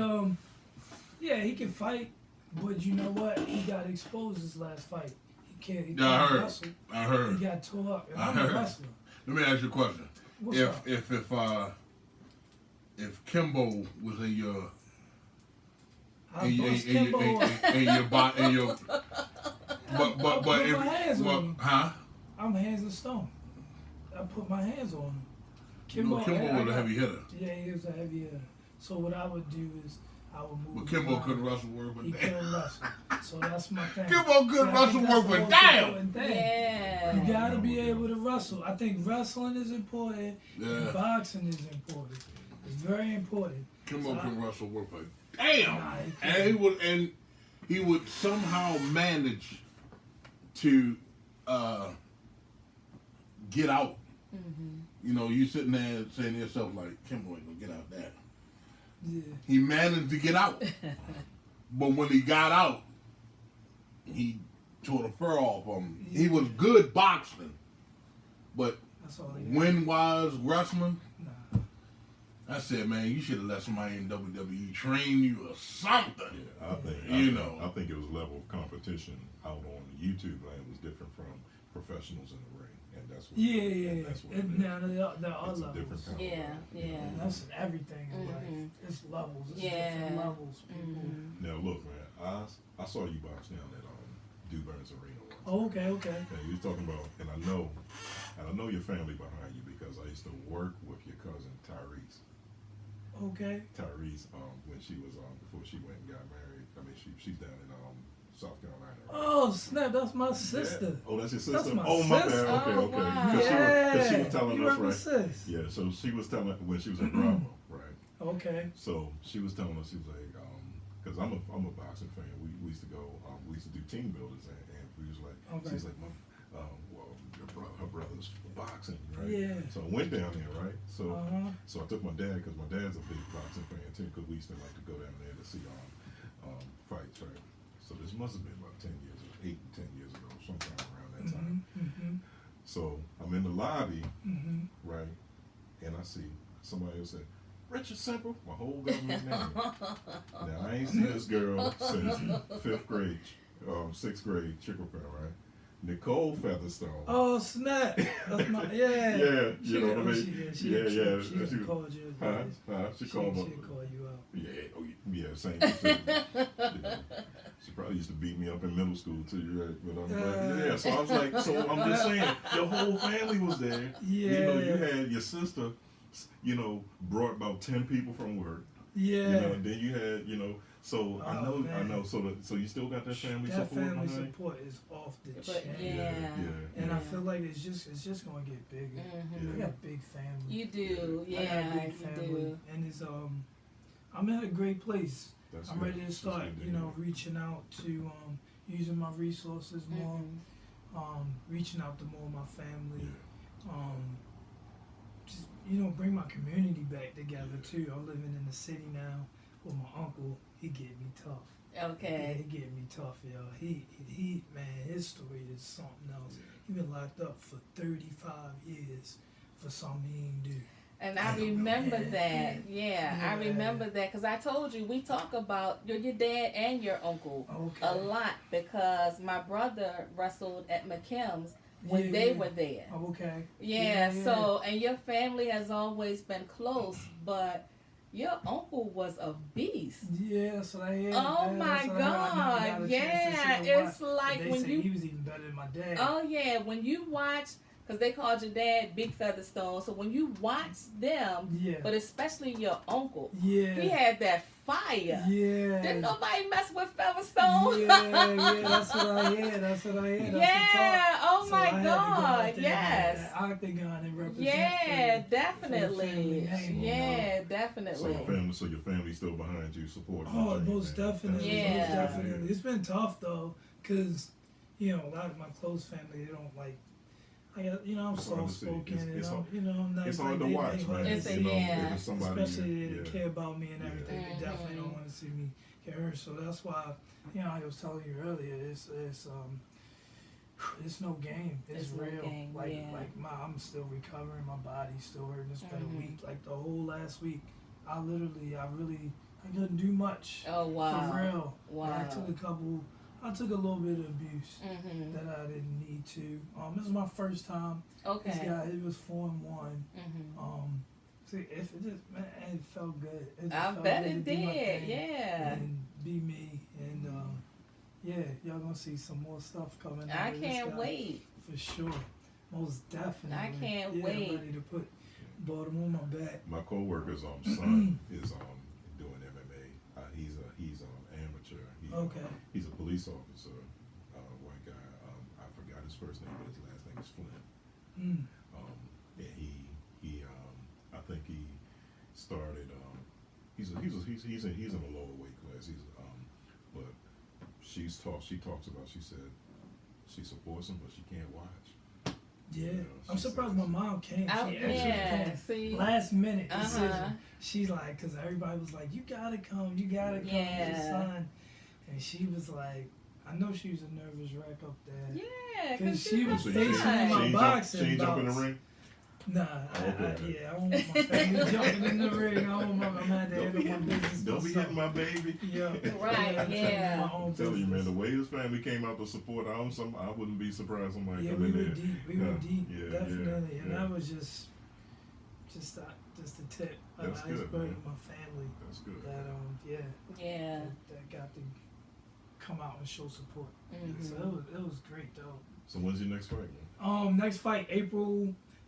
he can fight, but you know what? He got exposed his last fight. He can't wrestle. I heard. He got tore up. And I I'm heard. a wrestler. Let me ask you a question. What's up? If Kimbo was in your I bust Kimbo up. in your but my if hands on him. huh? I'm hands of stone. I put my hands on him. Kimbo was a heavy hitter. Yeah, he was a heavy hitter. So what I would do is I would move. But Kimbo around. couldn't wrestle worth a He damn. couldn't wrestle. So that's my thing. Kimbo couldn't I wrestle think that's worth the a most damn. important thing. Yeah. You gotta be able to wrestle. I think wrestling is important. Yeah. And boxing is important. It's very important. Kimbo So couldn't wrestle worth a damn. Nah, he And he would somehow manage to get out. You know, you sitting there saying to yourself like, Kimbo ain't gonna get out that. Yeah. He managed to get out. But when he got out, he tore the fur off him. He was good boxing, but That's all he win-wise wrestling, Nah. I said, man, you should have let somebody in WWE train you or something. Yeah, I think it was level of competition out on YouTube land was different from professionals in the ring, and that's what. Yeah. That's what And now there are it's a levels. different kind of Yeah, level, you yeah. know? That's everything in life. It's levels. It's different levels. People. Now look, man, I saw you box down at Duburn's Arena once. Oh, okay. And you was talking about, and I know your family behind you because I used to work with your cousin Tyrese. Okay. Tyrese, when she was before she went and got married. I mean, she's down in South Carolina. Right? Oh snap! That's my sister. Yeah. Oh, that's your sister. That's my my sister. bad. Okay, Oh, okay. wow. Because she was telling you us, remember right? sis? Yeah. So she was telling when she was at Bravo, right? Okay. So she was telling us, she was like, because I'm a boxing fan. We used to go, we used to do team builders, and we was like, Okay. she's like, well, her brother's boxing, right? Yeah. So I went down there, right? So Uh-huh. I took my dad because my dad's a big boxing fan too. Because we used to like to go down there to see fights, right? So this must have been about 10 years ago, sometime around that time. Mm-hmm. So I'm in the lobby, Mm-hmm. right, and I see somebody else said, Richard Semple, my whole government name. Now I ain't seen this girl since 5th grade, 6th grade, Chickapaw, right? Nicole Featherstone. Oh snap! That's my yeah. Yeah, you know what I mean? She She called you. She called She'll call you out. Yeah, oh yeah, same thing. You know. She probably used to beat me up in middle school too, right? But I'm like, yeah. So I was like, so I'm just saying, your whole family was there. Yeah. You know, you had your sister, you know, brought about 10 people from work. Yeah. You know, and then you had, you know, so I know. So you still got that family that support. That family support is off the chain. Yeah. And I feel like it's just gonna get bigger. I got a big family. You do, I got a big family, you do. and it's I'm at a great place. I'm good. ready to start, you know, reaching out to using my resources more, reaching out to more of my family, just, you know, bring my community back together too. I'm living in the city now with my uncle. He get me tough. Okay. Yeah, he get me tough, yo. He man, his story is something else. He been locked up for 35 years for something he didn't do. And I remember that. I remember that because I told you we talk about your dad and your uncle a lot because my brother wrestled at McKim's when they were there. Okay. So, and your family has always been close, but your uncle was a beast. Yeah, so I hear. Oh my God! It's like when you. He was even better than my dad. Oh yeah, when you watch, because they called your dad Big Featherstone. So when you watch them, but especially your uncle, he had that fire. Yeah. Didn't nobody mess with Featherstone? That's what I hear. That's Oh so my God. Yes. That octagon and represent. Yeah, definitely. So your family's still behind you, supporting. Oh, most definitely. Yeah. Most definitely. It's been tough though, cause you know a lot of my close family they don't like. I'm soft spoken, and I'm not. It's hard to watch, man. Especially they care about me and everything. They definitely don't want to see me get hurt. So that's why, I was telling you earlier, it's no game. It's real. Game, I'm still recovering. My body's still hurting. It's been a week. Like the whole last week, I couldn't do much. Oh wow. For real. Wow. I took a little bit of abuse that I didn't need to. This is my first time. Okay. This guy, it was 4-1. See, if it just, man, it felt good. I bet it did. Yeah. And be me, and y'all gonna see some more stuff coming. I can't wait. For sure, most definitely. I can't wait. I'm ready to put Baltimore on my back. My co-worker's son is doing MMA. He's amateur. He's a police officer, white guy. I forgot his first name, but his last name is Flynn. And I think he started. He's in a lower weight class. But she talks about. She said she supports him, but she can't watch. Yeah, I'm surprised my mom came. She actually came. Last minute decision. She's like, because everybody was like, you gotta come to the son. And she was like, I know she was a nervous wreck up there. Yeah, because she was facing my boxing. She ain't jump in the ring? Nah, I don't want my family jumping in the ring. I don't want my man to handle my business. Don't be hitting my baby. Yeah. Right, yeah. I'm telling you, man, the way his family came out to support, I wouldn't be surprised somebody come in there. We were deep, definitely. And that was just the tip of the iceberg of my family. That's good. That got to come out and show support. So it was great though. So when's your next fight, man? Next fight, I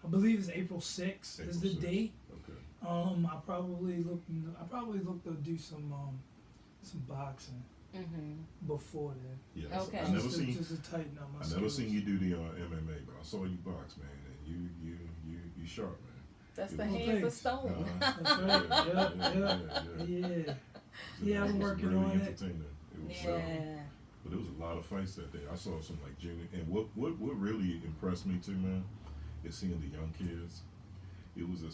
believe it's April 6th is the date. Okay. I probably look to do some boxing before then. Yeah. Okay. I never seen just to tighten up my I never seen you do the MMA, but I saw you box, man, and you sharp, man. That's the hands of stone. That's right. Yeah, I'm working really on it. Entertaining. It was, but there was a lot of fights that day. I saw some like junior, and what really impressed me too, man, is seeing the young kids. It was a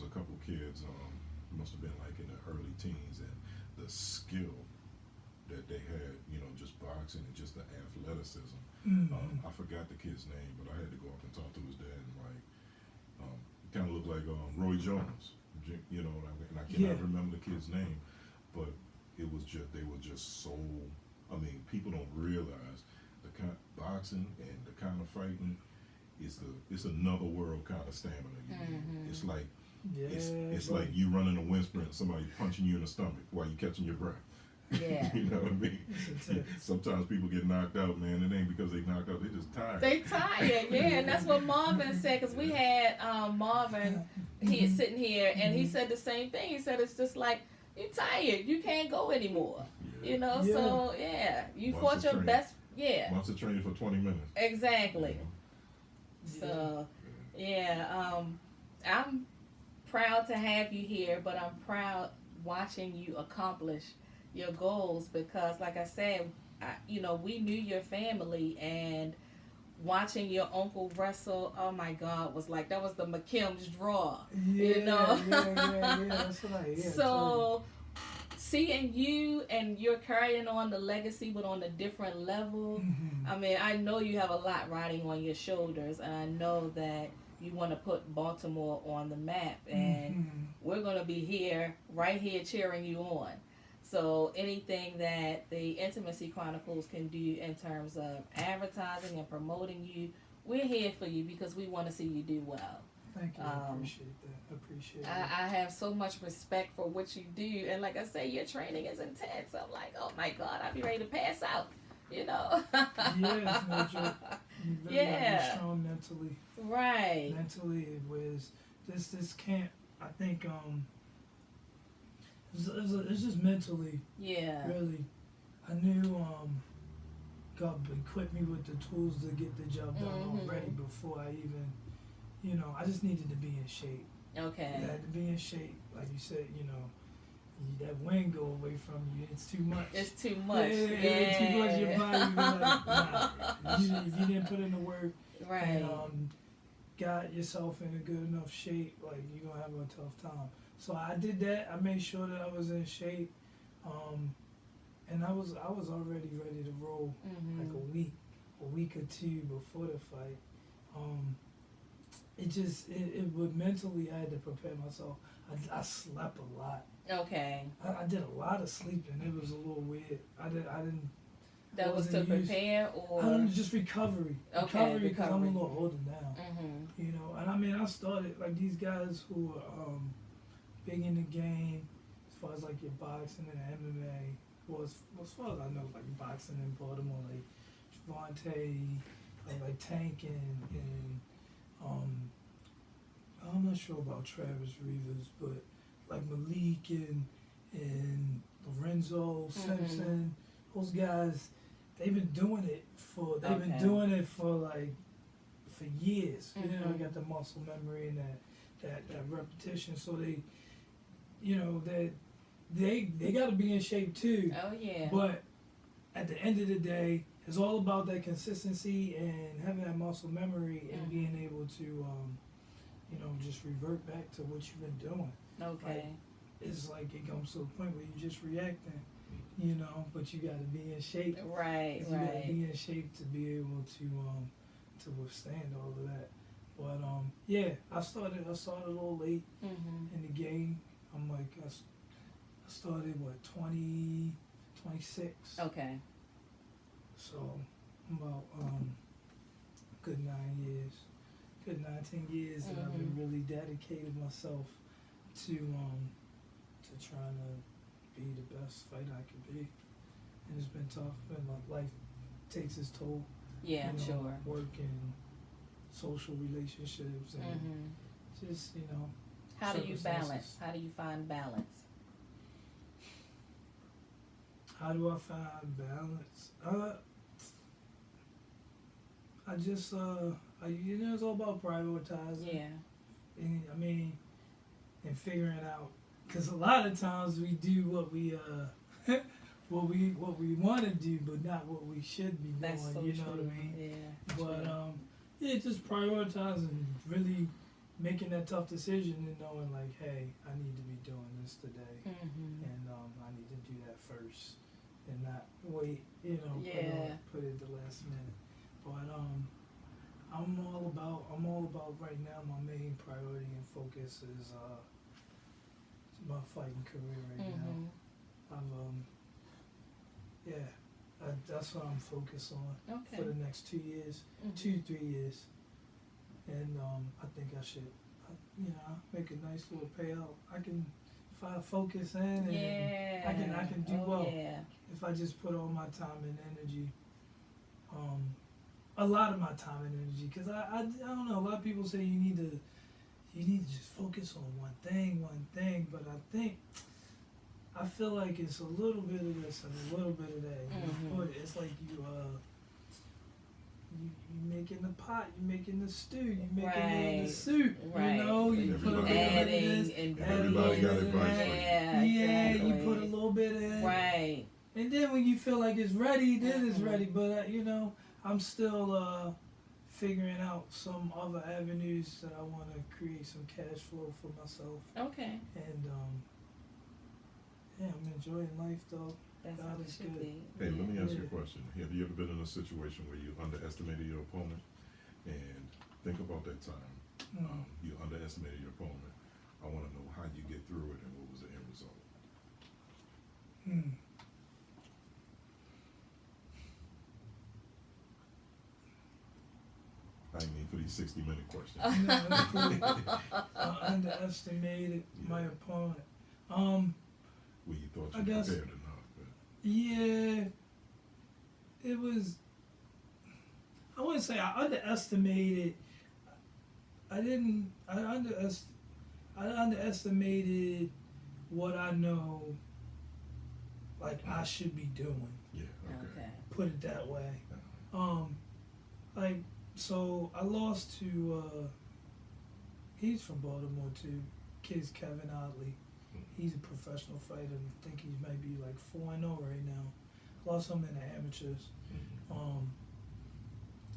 couple kids, must have been like in the early teens, and the skill that they had, just boxing and just the athleticism. I forgot the kid's name, but I had to go up and talk to his dad, and kind of looked like Roy Jones, and I cannot remember the kid's name, but they were just so. I mean, people don't realize the kind of boxing and the kind of fighting. It's another world kind of stamina. It's like it's like you running a wind sprint, somebody punching you in the stomach while you catching your breath. Yeah. You know what I mean? Sometimes people get knocked out, man. It ain't because they knocked out; they just tired. They tired, yeah, and that's what Marvin said. Cause we had Marvin, he sitting here, and he said the same thing. He said it's just like you tired, you can't go anymore. Yeah. You know, so yeah, you fought your best. Yeah. Wants to train you for 20 minutes. Exactly. So, yeah, I'm proud to have you here, but I'm proud watching you accomplish your goals because, like I said, we knew your family and watching your uncle wrestle, oh my God, was like, that was the McKim's draw, Yeah, that's right. Yeah, so, seeing you and you're carrying on the legacy but on a different level, I mean, I know you have a lot riding on your shoulders, and I know that you want to put Baltimore on the map, and we're going to be right here cheering you on. So anything that the Intimacy Chronicles can do in terms of advertising and promoting you, we're here for you because we want to see you do well. Thank you. I appreciate that. I have so much respect for what you do, and like I say, your training is intense. I'm like, oh my God, I'd be ready to pass out, Yeah, it's no joke. You really gotta be strong mentally. Right. Mentally, it was this camp. I think it's just mentally. Yeah. Really, I knew God equipped me with the tools to get the job done already before I even. I just needed to be in shape. Okay. I had to be in shape. Like you said, that wind go away from you. It's too much. It's too much. Yeah. Too much. Your body was like, nah. If you didn't put in the work and got yourself in a good enough shape, like, you're going to have a tough time. So I did that. I made sure that I was in shape. And I was already ready to roll like a week or two before the fight. It would mentally, I had to prepare myself. I slept a lot. Okay. I did a lot of sleeping. It was a little weird. I didn't. That was to prepare, or just recovery. Okay, recovery because I'm a little older now. And I mean, I started like these guys who are big in the game, as far as like your boxing and MMA. Well, as far as I know, like boxing in Baltimore, like Javante, like Tank and I'm not sure about Travis Rivas, but like Malik and Lorenzo Simpson, those guys, they've been doing it for years. They got the muscle memory and that repetition. So they got to be in shape too. Oh yeah. But at the end of the day, it's all about that consistency and having that muscle memory and being able to, just revert back to what you've been doing. Okay. Like, it's like it comes to a point where you're just reacting, but you got to be in shape. Right. You got to be in shape to be able to withstand all of that. But I started a little late in the game. I'm like, I started 26. Okay. So I'm about good 19 years that I've been really dedicated myself to trying to be the best fighter I could be. And it's been tough, and like life takes its toll. Yeah, sure. Work and social relationships and just How do you balance? How do you find balance? How do I find balance? I just, it's all about prioritizing. Yeah. And, and figuring out, because a lot of times we do what we what we want to do, but not what we should be doing. That's so you know true. What I mean? Yeah. But just prioritizing, really making that tough decision and knowing like, hey, I need to be doing this today, and I need to do that first, and not wait, put it the last minute. But I'm all about right now. My main priority and focus is my fighting career right now. That's what I'm focused on for the next 2 years, 2-3 years, and I think I should, make a nice little payout. If I focus in, and I can do well if I just put all my time and energy. A lot of my time and energy, because I don't know. A lot of people say you need to just focus on one thing, but I feel like it's a little bit of this and a little bit of that. It's like you making the pot, you making the stew, you making the soup. Right. You know, you put a little bit in this, and everybody got advice. Exactly. You put a little bit in. Right. And then when you feel like it's ready, then it's ready. But you know, I'm still figuring out some other avenues that I want to create some cash flow for myself. Okay. And I'm enjoying life though. That's God how it is should good. be. Hey, let me ask you a question. Have you ever been in a situation where you underestimated your opponent? And think about that time. You underestimated your opponent. I want to know how you get through it and what was the end result. I mean for these 60-minute questions. I underestimated my opponent. Well, you thought you prepared enough. But. Yeah, it was. I wouldn't say I underestimated. I underestimated what I know. Like I should be doing. Yeah. Okay. Put it that way. Like so, I lost to. He's from Baltimore too. Kid's Kevin Oddly. He's a professional fighter. I think he might be like 4-0 right now. Lost him in the amateurs. I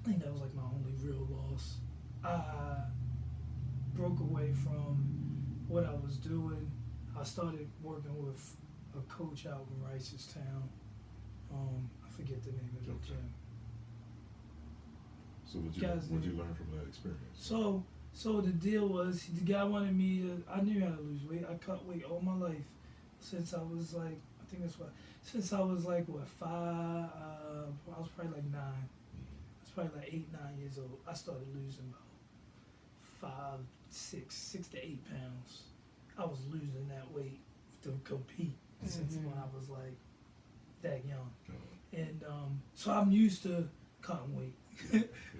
think that was like my only real loss. I broke away from what I was doing. I started working with a coach out in Ricestown. I forget the name of the gym. So what'd you learn from that experience? So the deal was, the guy wanted me to, I knew how to lose weight. I cut weight all my life since I was like, since I was like, 5, I was probably like 9. I was probably like 8, 9 years old. I started losing about 6 to 8 pounds. I was losing that weight to compete since when I was like that young. And so I'm used to cutting weight.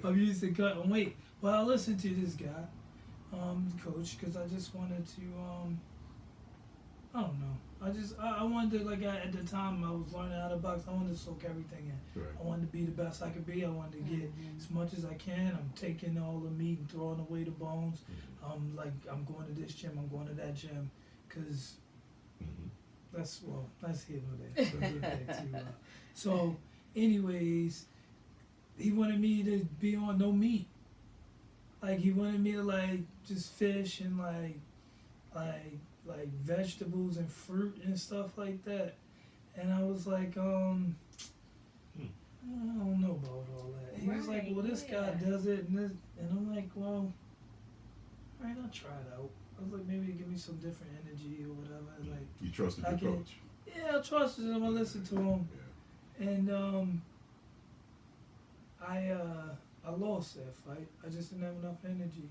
I'm used to cutting weight. But I listened to this guy, coach, because I just wanted to, I don't know. I wanted to, like, at the time I was learning how to box, I wanted to soak everything in. Right. I wanted to be the best I could be. I wanted to get as much as I can. I'm taking all the meat and throwing away the bones. I'm going to this gym, I'm going to that gym, because that's here or there. So, anyways, he wanted me to be on no meat. Like he wanted me to like just fish and like vegetables and fruit and stuff like that. And I was like, I don't know about all that. He was like, well, this guy does it, and I'm like, well, all right, I'll try it out. I was like, maybe give me some different energy or whatever. Like you trusted your coach. Yeah, I trusted him. I listened to him, and I lost that fight. I just didn't have enough energy.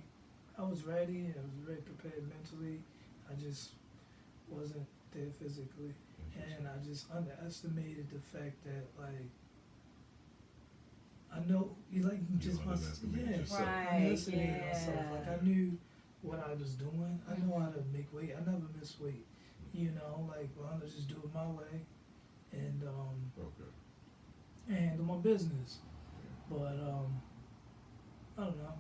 I was ready. I was very prepared mentally. I just wasn't there physically, and I just underestimated the fact that like I know underestimated myself. Like I knew what I was doing. I know how to make weight. I never miss weight. You know, like I'll just do it my way, and handle my business. But I don't know.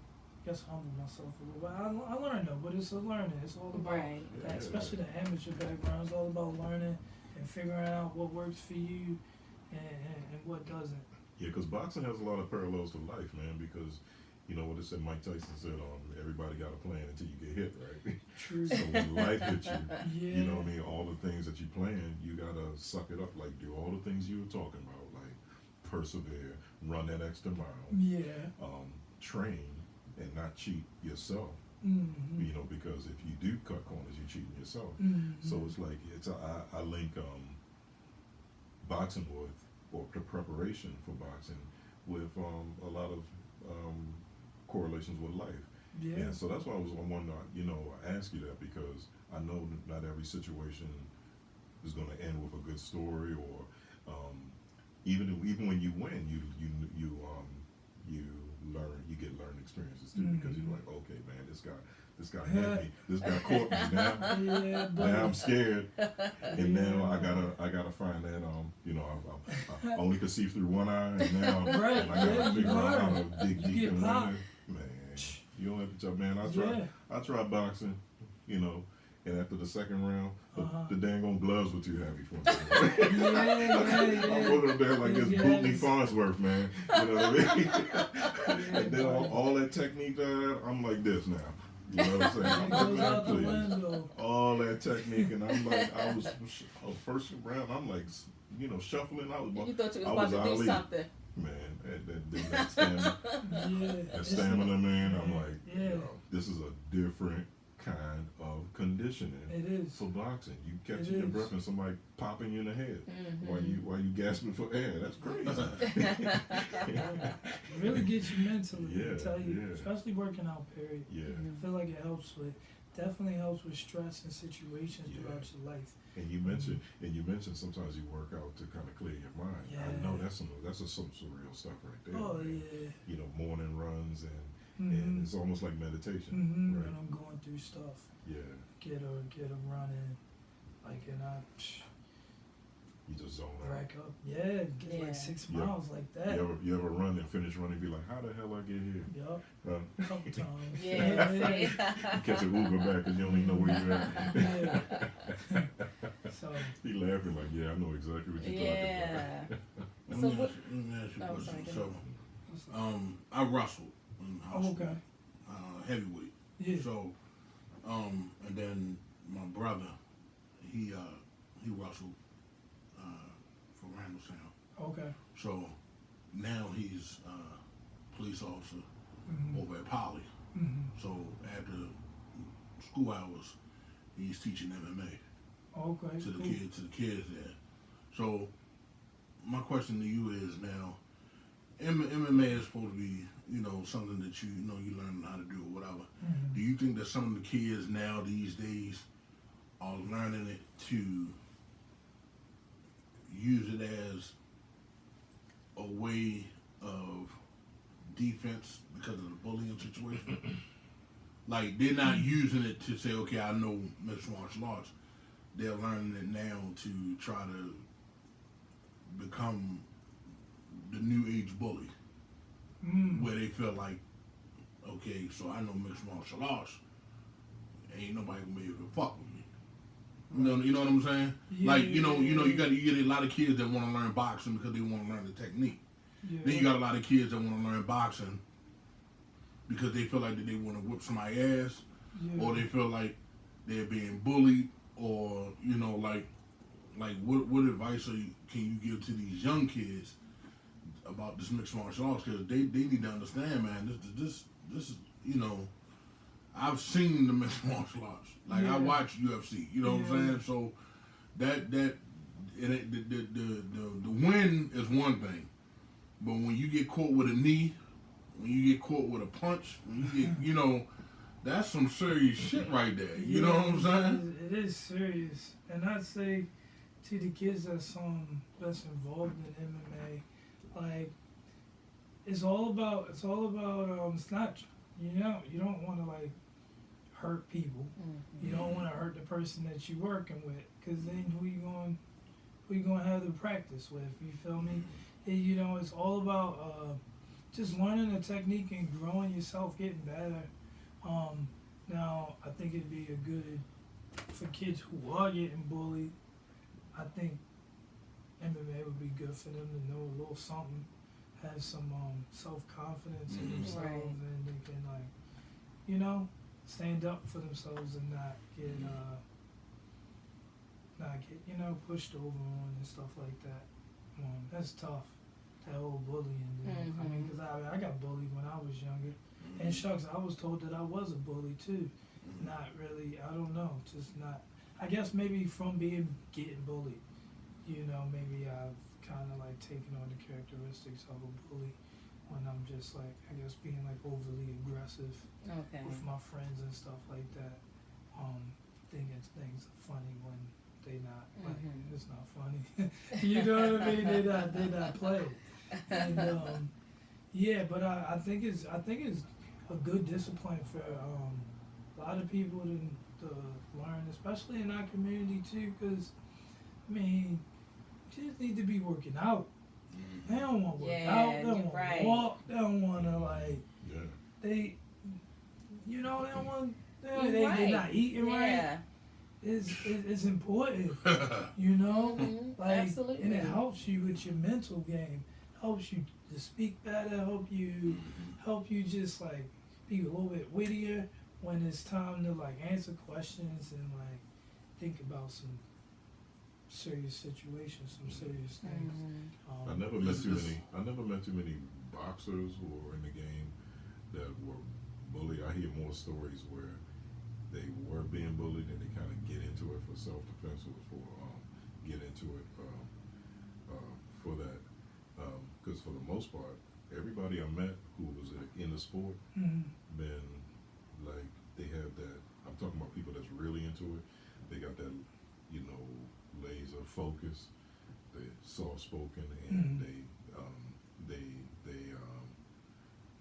I guess humble myself a little bit. I learned though, but it's a learning. It's all about that, especially the amateur background. It's all about learning and figuring out what works for you and what doesn't. Yeah, because boxing has a lot of parallels to life, man. Because you know what it said. Mike Tyson said, "Everybody got a plan until you get hit, right?" True. So when life hits you, you know what I mean. All the things that you plan, you gotta suck it up. Like do all the things you were talking about, like persevere, run that extra mile. Yeah. Train and not cheat yourself. You know, because if you do cut corners, you're cheating yourself. So it's like I link boxing with, or the preparation for boxing with a lot of correlations with life. Yeah. And so that's why I wanted to, ask you that, because I know that not every situation is going to end with a good story, or even when you win, you learn, you get learning experiences too, because you're like, okay, man, this guy had me, this guy caught me now. Yeah, Now I'm scared, and now I gotta find that I only could see through one eye, and now Right, and I gotta yeah, figure you out how learn. to dig You deep get in popped. one. Man, you don't have to tell, man. Yeah. I tried boxing, and after the second round, Uh-huh. the dang on gloves were too heavy for me. Yeah. I'm looking up there like it's Yeah. Bootney Farnsworth, man. You know what I mean? Yeah, And then all that technique that I'm like this now. You know what I'm saying? It I'm goes looking out up the to you. window. All that technique, and I'm like, I was first round. I'm like, shuffling. You thought you was I about was to do Ali. something. Man, that stamina, Yeah. that stamina, man. I'm Yeah. like, Yeah. this is a different kind of conditioning It is. for boxing. You It catching your is. breath and somebody popping you in the head Mm-hmm. while you gasping for air. That's crazy. It really gets you mentally, I Yeah, tell you, yeah. especially working out, period. Yeah. I feel like it definitely helps with stress and situations Yeah. throughout your life. And you mentioned sometimes you work out to kind of clear your mind. Yeah. I know that's some surreal stuff right there. Oh, man. yeah. Morning runs and Mm-hmm. it's almost like meditation, Mm-hmm. right? When I'm going through stuff, Yeah, get them running, and I you just zone out. rack up. Yeah, get Yeah. like 6 Yeah. miles like that. You ever run and finish running, be like, how the hell I get here? Yup, Huh? couple times. Yeah. You catch an Uber back because you don't even know where you're at. So, He laughing like, yeah, I know exactly what you're Yeah. Let So me what- ask you a Oh, question. sorry, So, I wrestled in high school, okay. heavyweight. Yeah. So, and then my brother, he wrestled for Randallstown. Okay. So now he's a police officer Mm-hmm. over at Poly. Mm-hmm. So after school hours, he's teaching MMA Okay. to the cool. kids there. So my question to you is now, MMA is supposed to be, something that you learn how to do or whatever. Mhm. Do you think that some of the kids now these days are learning it to use it as a way of defense because of the bullying situation? Like, they're not using it to say, okay, I know mixed martial arts. They're learning it now to try to become the new age bully, where they feel like, okay, so I know mixed martial arts, ain't nobody gonna be able to fuck with me. You know what I'm saying? Yeah, Like, you get a lot of kids that want to learn boxing because they want to learn the technique. Yeah. Then you got a lot of kids that want to learn boxing because they feel like that they want to whip somebody's ass, Yeah. or they feel like they're being bullied, or like what advice can you give to these young kids about this mixed martial arts? Because they need to understand, man. This is I've seen the mixed martial arts. Like, Yeah. I watch UFC. You know what I'm saying? So the win is one thing, but when you get caught with a knee, when you get caught with a punch, when you get that's some serious shit right there. You know what I'm saying? It is serious, and I'd say to the kids that's involved in MMA, like it's all about it's not you don't want to like hurt people. Mm-hmm. You don't want to hurt the person that you're working with, because then who you going to have to practice with? You feel me? It's all about just learning the technique and growing yourself, getting better. Now I think it'd be a good for kids who are getting bullied. I think MMA would be good for them to know a little something, have some self-confidence in themselves, Right. and they can stand up for themselves and not get pushed over on and stuff like that. That's tough, that whole bullying thing. I mean, because I got bullied when I was younger, and shucks, I was told that I was a bully too. Not really, I don't know, just not. I guess maybe from getting bullied, maybe I've kind of like taken on the characteristics of a bully when I'm just like, I guess, being like overly aggressive Okay. with my friends and stuff like that. Thinking things are funny when they not. Like, it's not funny. You know what I mean? They not playing. And yeah, but I think it's a good discipline for a lot of people to learn, especially in our community too. Because I mean, you just need to be working out. They don't want to work out. They don't want to walk. They don't want to they, you know, they don't want. They're not eating right. It's important, you know. Like, absolutely. And it helps you with your mental game. Helps you to speak better. Help you just like be a little bit wittier when it's time to like answer questions and like think about some serious situations, some serious things. I never met too many boxers who were in the game that were bullied. I hear more stories where they were being bullied and they kind of get into it for self-defense or for get into it for that. Because for the most part, everybody I met who was in the sport been like, they have that. I'm talking about people that's really into it. They got that, you know, laser focus. They're soft-spoken and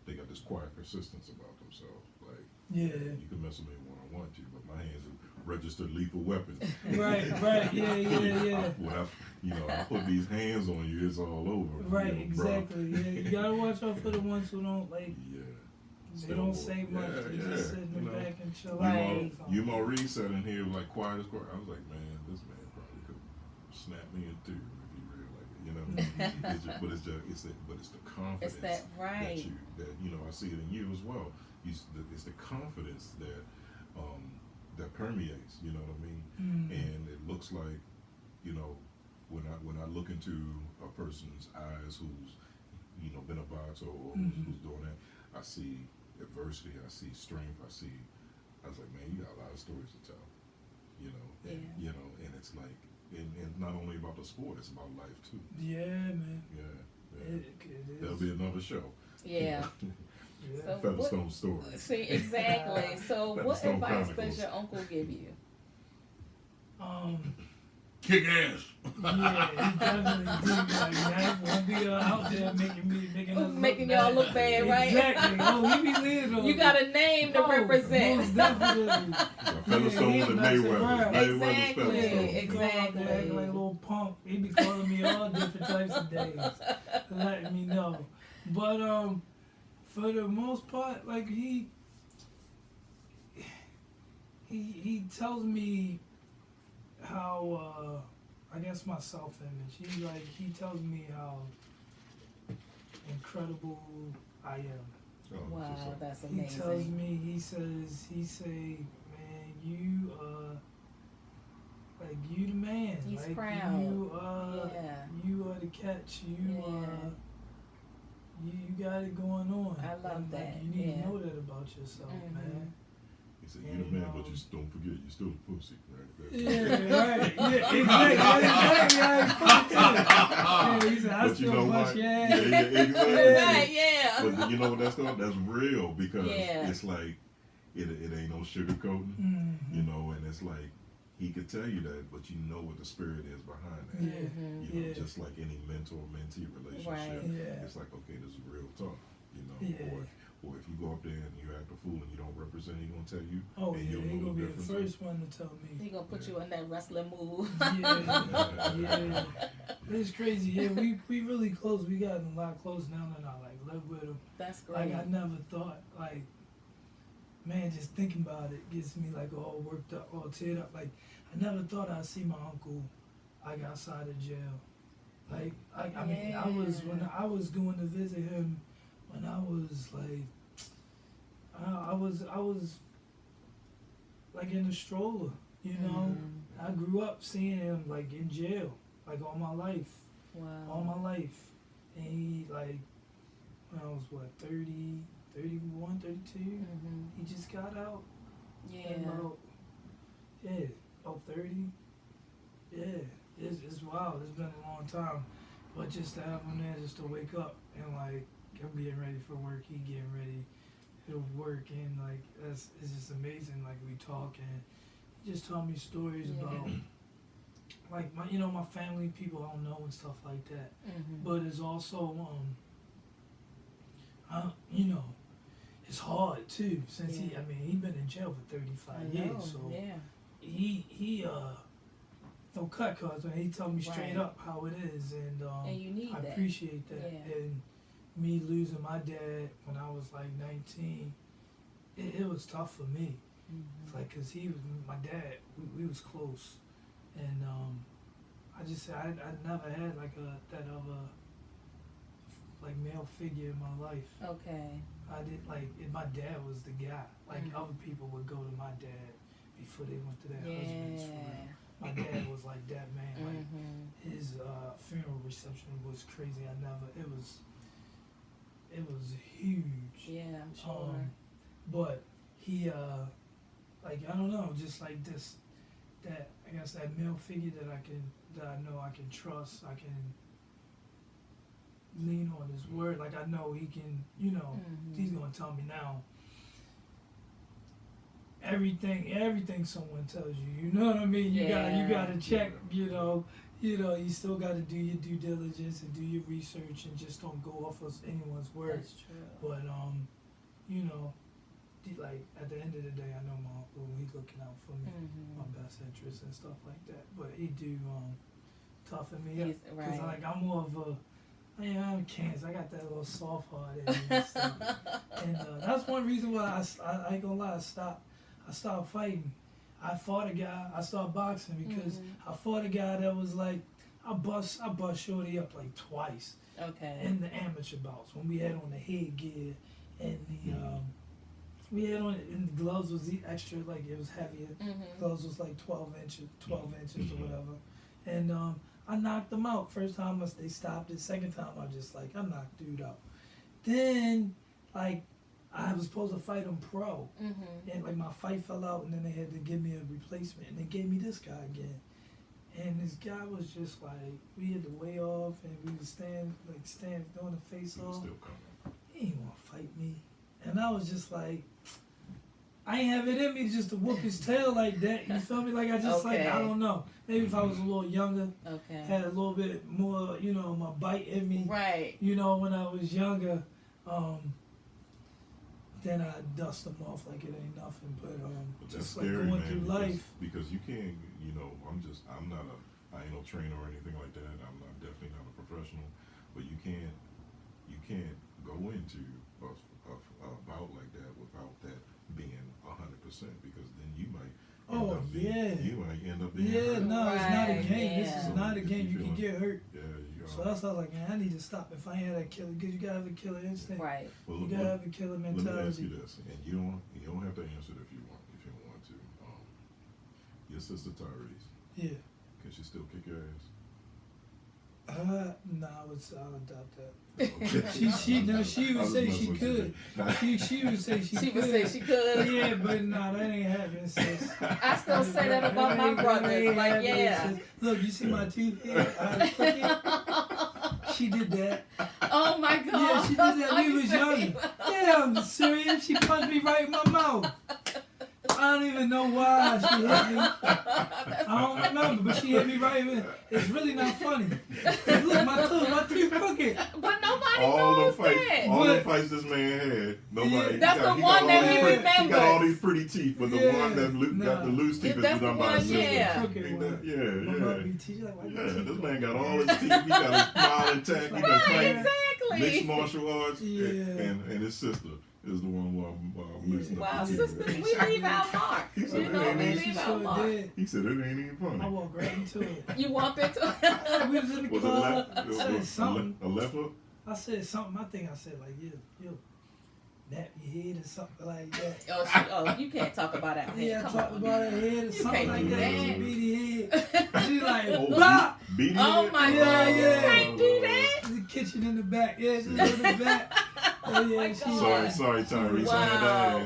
they got this quiet persistence about themselves. Like, you can mess with me when I want to, but my hands are registered lethal weapons. Right, yeah. I put these hands on you, it's all over. Right, you know, exactly. bro. Yeah, you gotta watch out for the ones who don't like. Yeah. They don't say much. They just sit in the back and chill out. Yuma Reed sat in here like quiet as quiet. I was like, man, this man probably could snap me in two if he really like it. You know, it's the confidence. It's that right. That you know, I see it in you as well. It's the confidence that that permeates. You know what I mean? And it looks like, you know, when I look into a person's eyes who's, you know, been a boxer or who's doing that, I see adversity, I see strength, I was like, man, you got a lot of stories to tell, you know, and, you know, and it's like, and not only about the sport, it's about life too. Yeah, man. Yeah. It is. There'll be another show. Yeah. So Featherstone story. See, exactly. So what advice does your uncle give you? Kick ass. Yeah, he definitely did. Like, that won't be out there making y'all look bad, right? Exactly. Oh, he be leading on. You got a name to represent. Most definitely. Featherstone and Mayweather. Exactly. Acting like a little punk. He be calling me all different types of days, letting me know. But for the most part, like he tells me how I guess my self-image. He tells me how incredible I am. Oh, wow, that's amazing. He tells me, he say, man, you like you the man. He's like proud. You are the catch. You got it going on. I love and, that. Like, you need to know that about yourself, man. He said, "You the man, but you don't forget, you're still a pussy, right?" Right. Yeah, exactly. He said, "I But still you know bust what? your ass." Yeah, exactly. Yeah. But you know what that's called? That's real because it's like it ain't no sugarcoating, you know, and it's like he could tell you that, but you know what the spirit is behind that. You know, just like any mentor-mentee relationship, it's like, okay, this is real talk, you know, or if you go up there and you act a fool and you don't represent, he's gonna tell you. Oh, and yeah, he's know gonna be the difference. first one to tell me. He gonna put you in that wrestling move. Yeah. It's crazy. Yeah, we really close. We gotten a lot close now that I like live with him. That's great. Like I never thought, like, man, just thinking about it gets me like all worked up, all teared up. Like I never thought I'd see my uncle like outside of jail. Like I mean, when I was going to visit him when I was like. I was like in a stroller, you know. I grew up seeing him like in jail, like all my life. Wow. All my life. And he like, when I was 30, 31, 32, he just got out. Yeah. About 30. Yeah. It's wild. It's been a long time. But just to have him there, just to wake up and like I'm getting ready for work, he getting ready to work, and like it's just amazing. Like we talk, and he just told me stories about like my family, people I don't know and stuff like that. But it's also it's hard too, since he been in jail for 35 years, so he don't cut cards, man. He told me straight up how it is, and you need I that. appreciate that. And me losing my dad when I was like 19, it was tough for me. It's like, cause he was my dad. We was close, and I just said I never had like that other like male figure in my life. Okay. I did my dad was the guy. Like other people would go to my dad before they went to their husbands. My dad was like that man. Like his funeral reception was crazy. It was huge. Yeah, I'm sure. But he like I don't know, just like this, that I guess that male figure that I know I can trust, I can lean on his word. Like I know he can, he's gonna tell me now. Everything someone tells you, you know what I mean? You gotta check, you still gotta do your due diligence and do your research and just don't go off of anyone's word. That's true. But like at the end of the day, I know my uncle, he's looking out for me, my best interests and stuff like that. But he do toughen me up, because like I'm more of a I'm Cancer. I got that little soft heart in me and stuff. And that's one reason why I ain't gonna lie, I stopped fighting. I fought a guy. I started boxing because I fought a guy that was like, I bust Shorty up like twice. Okay. In the amateur bouts when we had on the headgear and the we had on and the gloves was the extra, like it was heavier. Gloves was like 12 inches or whatever. And I knocked them out. First time they stopped it. Second time I just like I knocked dude out. Then like I was supposed to fight him pro, and like my fight fell out, and then they had to give me a replacement, and they gave me this guy again. And this guy was just like, we had to weigh off, and we would stand doing the face off. He ain't want to fight me, and I was just like, I ain't have it in me just to whoop his tail like that. You feel me? Like I just like I don't know. Maybe if I was a little younger, had a little bit more, my bite in me. Right. When I was younger, then I dust them off like it ain't nothing. But just like scary, going man, through life. Because you can't, I ain't no trainer or anything like that. I'm definitely not a professional. But you can't go into a bout like that without that being 100%, because then you might end up being hurt. No, it's not a game. Yeah. This is not a game. You can get hurt. Yeah, so that's why I was like, man, I need to stop. If I ain't had that killer, because you gotta have a killer instinct. Right. Well, you gotta have a killer mentality. Let me ask you this, and you don't have to answer it if you don't want to. Your sister Tyrese. Yeah. Can she still kick your ass? I'll doubt that. Okay. she would say she could. She would say she could. She would say she could. Yeah, but that ain't happening, sis. I still say that about my brothers. Like, sis. Look, you see my teeth here? She did that. Oh my God. Yeah, she did that when we was younger. Yeah, I'm serious. She punched me right in my mouth. I don't even know why she hit me. I don't remember, but she hit me right in. It's really not funny. Look, my teeth crooked. But nobody all knows the fights, that. all the fights this man had, nobody. That's the one that he remembers. He got all these pretty teeth, but the one that got the loose teeth is done by his sister. Yeah. This man got all his teeth. He got a smile intact. He got Exactly. mixed martial arts, and his sister is the one who I'm listening to. Wow, sisters, we leave our mark. He said, we leave our mark. He said, it ain't even funny. I walked right into it. You walked into it? We was in the car. I said something. A left hook? I said something. I think I said like, yo, nap your head or something like that. Oh, you can't talk about that. Yeah, I talked about her head or something like that. She beat her head. She like, blah! Beat her Oh head? my God, you can't do that. The kitchen in the back. Yeah, she's in the back. Oh, yeah, Sorry, Tyrese.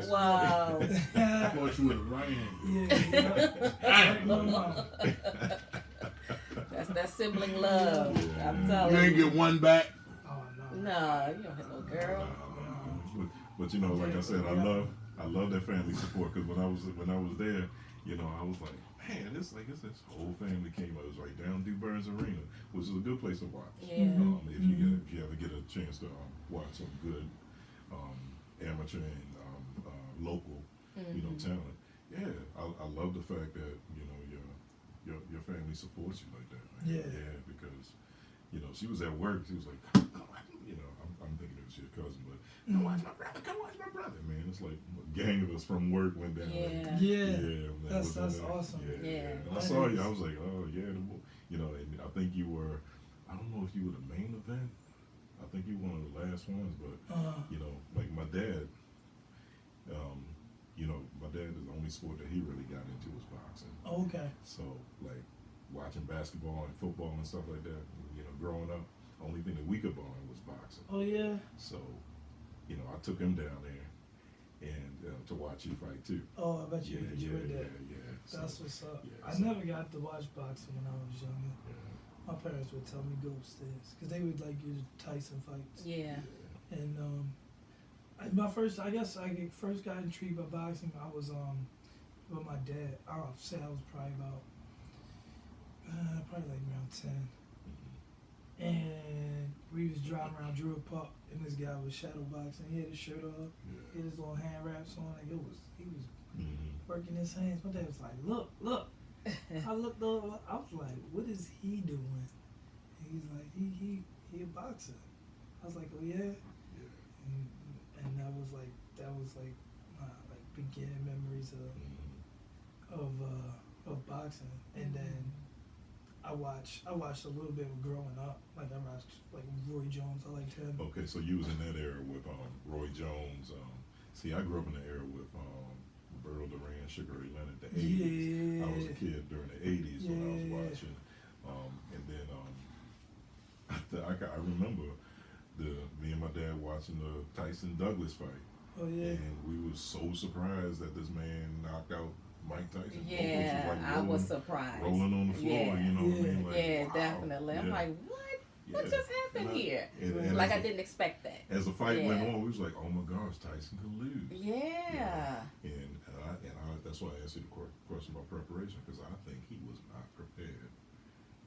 Wow. I thought you with a right hand. That's that sibling love. I'm telling you. You ain't get one back. Oh, No, you don't hit no girl. But you know, like I said, I love that family support because when I was there, you know, I was like, man, this whole family came out. It was right down DuBois Arena, which is a good place to watch. Yeah. If you ever get a chance to watch some good amateur and local, you know, talent. Yeah, I love the fact that you know your family supports you like that. Man. Yeah, because you know she was at work. She was like, come on, you know, I'm thinking it was your cousin, but come watch my brother. Come watch my brother, man. It's like a gang of us from work went down. Yeah. That's awesome. Yeah. And I saw you. I was like, oh yeah, you know. And I think you were. I don't know if you were the main event. I think you were one of the last ones, but you know, like my dad. You know, my dad is the only sport that he really got into was boxing. Oh, okay. So, like, watching basketball and football and stuff like that, you know, growing up, only thing that we could bond was boxing. Oh, yeah. So, you know, I took him down there and to watch you fight, too. Oh, I bet you enjoyed that. Yeah. That's so, what's up. yeah, I never got to watch boxing when I was younger. Yeah. My parents would tell me go upstairs because they would like you to Tyson fights. Yeah. And first got intrigued by boxing. I was with my dad. I would say I was probably about like around 10, and we was driving around Druid Park, and this guy was shadow boxing. He had his shirt off, he had his little hand wraps on. Like he was working his hands. My dad was like, look. I looked over. I was like, what is he doing? And he's like, he a boxer. I was like, oh yeah. And that was like my like beginning memories of boxing. And then I watched a little bit of growing up. Like I watched like Roy Jones. I liked him. Okay, so you was in that era with Roy Jones. See, I grew up in the era with Roberto Duran, Sugar Ray Leonard, the 80s. I was a kid during the 80s when I was watching. And then I remember me and my dad watching the Tyson Douglas fight. Oh yeah. And we were so surprised that this man knocked out Mike Tyson. Yeah, I was surprised. Rolling on the floor, you know what I mean? Like, wow. Definitely. I'm like, what? What just happened here? And like I didn't expect that. As the fight went on, we was like, oh my gosh, Tyson could lose. Yeah. And I that's why I asked you the question about preparation, because I think he was not prepared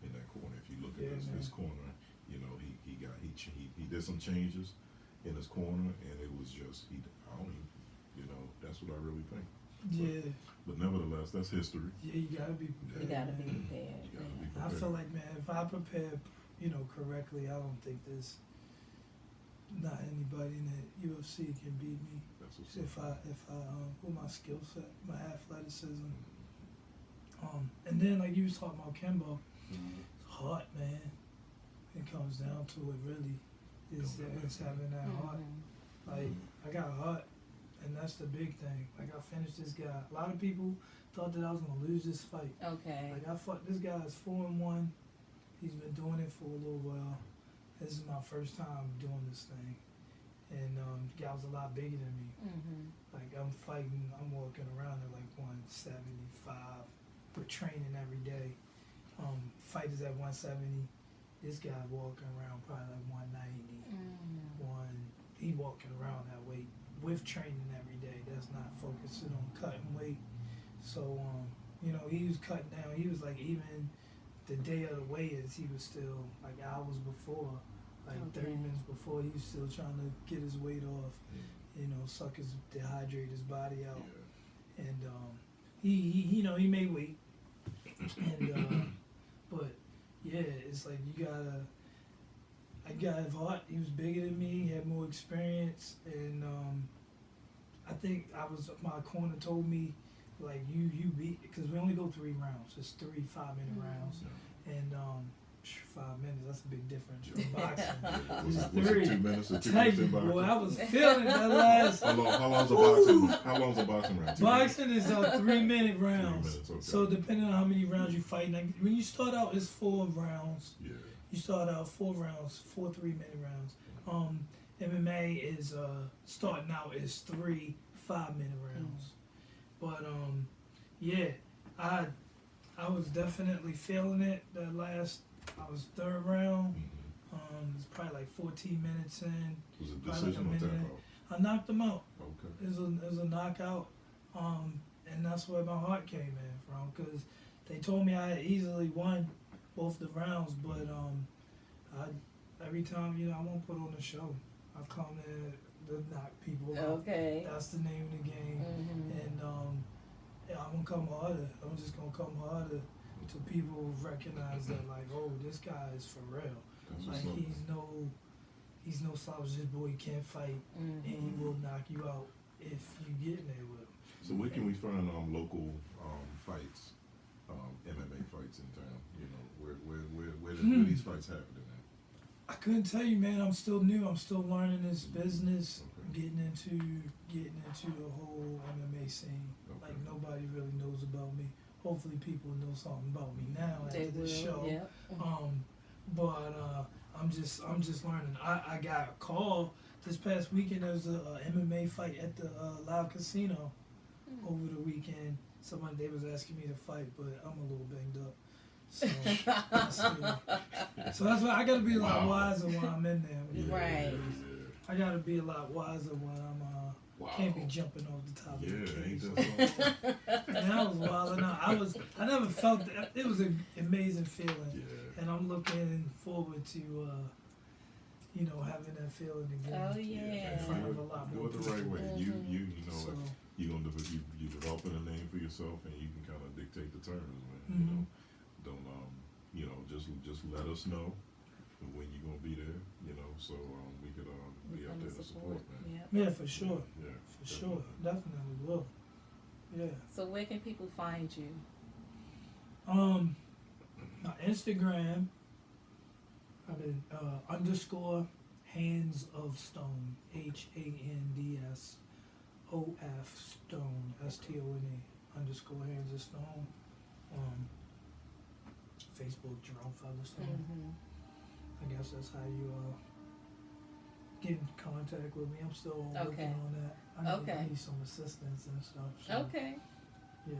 in that corner. If you look at his corner, you know, he did some changes in his corner, and it was just you know, that's what I really think. Yeah. But nevertheless, that's history. Yeah, you gotta be prepared. You gotta be prepared. I feel like, man, if I prepare, you know, correctly, I don't think there's not anybody in the UFC can beat me. That's what's If I with my skill set, my athleticism. And then like you was talking about Kimbo, it's heart, man. It comes down to it really. It's having that heart. Like I got a heart, and that's the big thing. Like I finished this guy. A lot of people thought that I was gonna lose this fight. Okay. Like I fought this guy is 4-1. He's been doing it for a little while. This is my first time doing this thing, and the guy was a lot bigger than me. Like I'm walking around at like 175. We're training every day. Fight is at 170. This guy walking around probably like 190. He walking around that weight with training every day. That's not focusing on cutting weight. So you know, he was cutting down. He was like, even the day of the weigh-ins, he was still like hours before, like 30 minutes before, he was still trying to get his weight off. You know, dehydrate his body out. And he you know, he made weight. And but yeah, it's like I got his heart. He was bigger than me. He had more experience, and I think my corner told me, like, you beat, because we only go 3 rounds. It's 3 5-minute rounds, and 5 minutes. That's a big difference from boxing. Was it 2 minutes or 2 minutes in boxing? Boy, I was feeling that last. How long's a boxing round? Boxing is 3-minute rounds. 3 minutes, okay. So depending on how many rounds you fight, like when you start out, it's 4 rounds. Yeah. You start out 4 rounds, 4 3-minute rounds. MMA is starting out is 3 5-minute rounds. But yeah, I was definitely feeling it. That last, I was 3rd round. It's probably like 14 minutes in. Was it Probably decision like or a tap minute. out? I knocked him out. Okay. It was a knockout, and that's where my heart came in from. Because they told me I had easily won both the rounds, but every time I won't put on a show. I come there to knock people out. Okay. That's the name of the game, and I'm gonna come harder. I'm just gonna come harder to people recognize that like, oh, this guy is for real. That's Like he's no slouch. This boy can't fight, and he will knock you out if you get in there with him. So where can we find local fights, MMA fights in town? You know, where these fights happening at? I couldn't tell you, man. I'm still new. I'm still learning this business. Okay. Getting into the whole MMA scene. Okay. Like nobody really knows about me. Hopefully, people know something about me now They after this will, show. yeah. But I'm just learning. I got a call this past weekend. There was a MMA fight at the Live Casino over the weekend. They was asking me to fight, but I'm a little banged up. So that's why I gotta be a lot wiser when I'm in there. Yeah, Right. I gotta be a lot wiser when I'm can't be jumping off the top of the cage. Ain't that And I was wilding out. I never felt that. It was an amazing feeling. Yeah. And I'm looking forward to having that feeling again. Oh yeah. In front of a lot Do more it the right way. You know So, you're gonna you developing a name for yourself, and you can kind of dictate the terms, man. You know, don't just let us know when you're gonna be there. You know, so we could be out there to support, man. yeah, for sure. Yeah, For sure. Definitely will. Yeah. So where can people find you? My Instagram, I've been _ Hands of Stone, HANDSOF Stone, STONE _ Hands of Stone. Facebook, Jerome Featherstone. I guess that's how you get in contact with me. I'm still working on that. I need some assistance and stuff. So, Okay. yeah,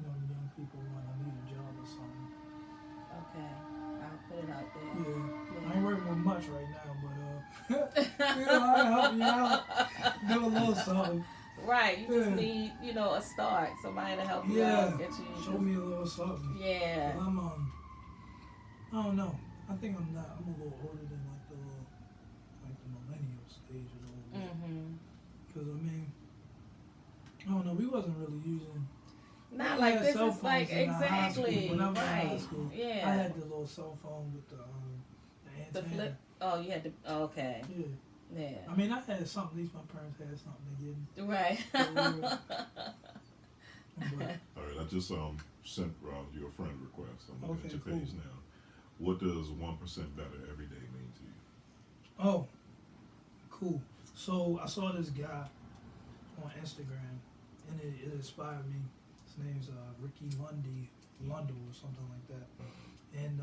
young people when I need a job or something. Okay. I'll put it out there. Yeah. I ain't working with much right now, but I'll help you out. Do a little something. Right. You just need, a start. Somebody to help you out. Get you. Show me a little something. Yeah. I don't know. I think I'm a little older than the millennial stage a little bit. Because I don't know. We wasn't really using. Not like this is like exactly. When I was in high right. school, Yeah. I had the little cell phone with the antenna. The flip. Oh, you had to. Okay. Yeah. Yeah. I mean, I had something. At least my parents had something to give me. Right. All right, I just sent you a friend request. I'm looking at your page cool. now. What does 1% better every day mean to you? Oh, cool. So I saw this guy on Instagram, and it inspired me. His name's Ricky Lundell or something like that. And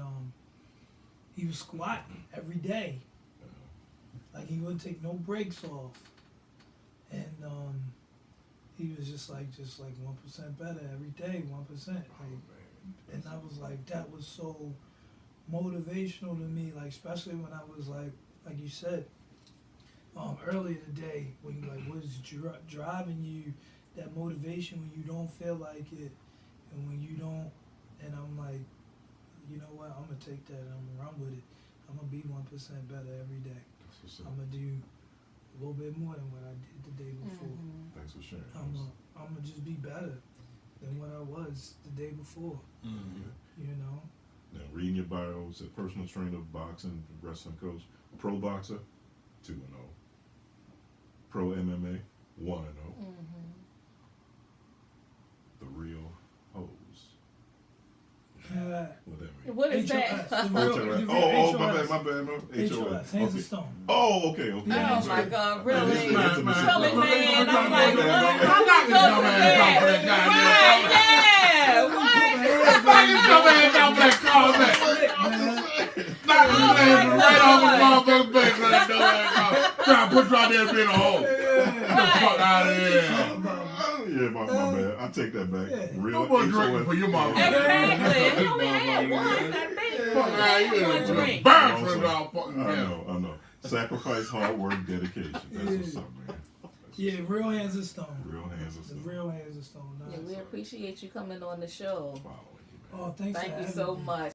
he was squatting every day. Like he wouldn't take no breaks off. And he was just like 1% better every day, 1%. And I was like, that was so motivational to me, like especially when I was like you said, earlier today, when you what's driving you, that motivation when you don't feel like it, and when you don't, and I'm like, you know what, I'm gonna take that and I'm gonna run with it. I'm gonna be 1% better every day. I'm gonna do a little bit more than what I did the day before. Thanks for sharing. I'm gonna just be better than what I was the day before. You know. Now, reading your bio, it said personal trainer, boxing, wrestling coach, pro boxer, 2-0, pro MMA, 1-0. The real hose. What is HOS. that? My bad. HOS, Hands of Stone. Oh, okay. Oh my God, really? Really, man. I'm like, what? How do I go to that? Right, yeah. What? Trying to put you out there being a hoe. Get the fuck out of here. Yeah, my bad. I take that back. Real No more drinking for your mama. Exactly. You only had one, I think. One drink. Burn for the all fucking I know. Sacrifice, hard work, dedication. That's what's up, man. Yeah, real hands of stone. Real hands of stone. Real hands of stone. Nice. Yeah, we appreciate you coming on the show. Following you, man. Oh, thanks. Thank for you having so me. much.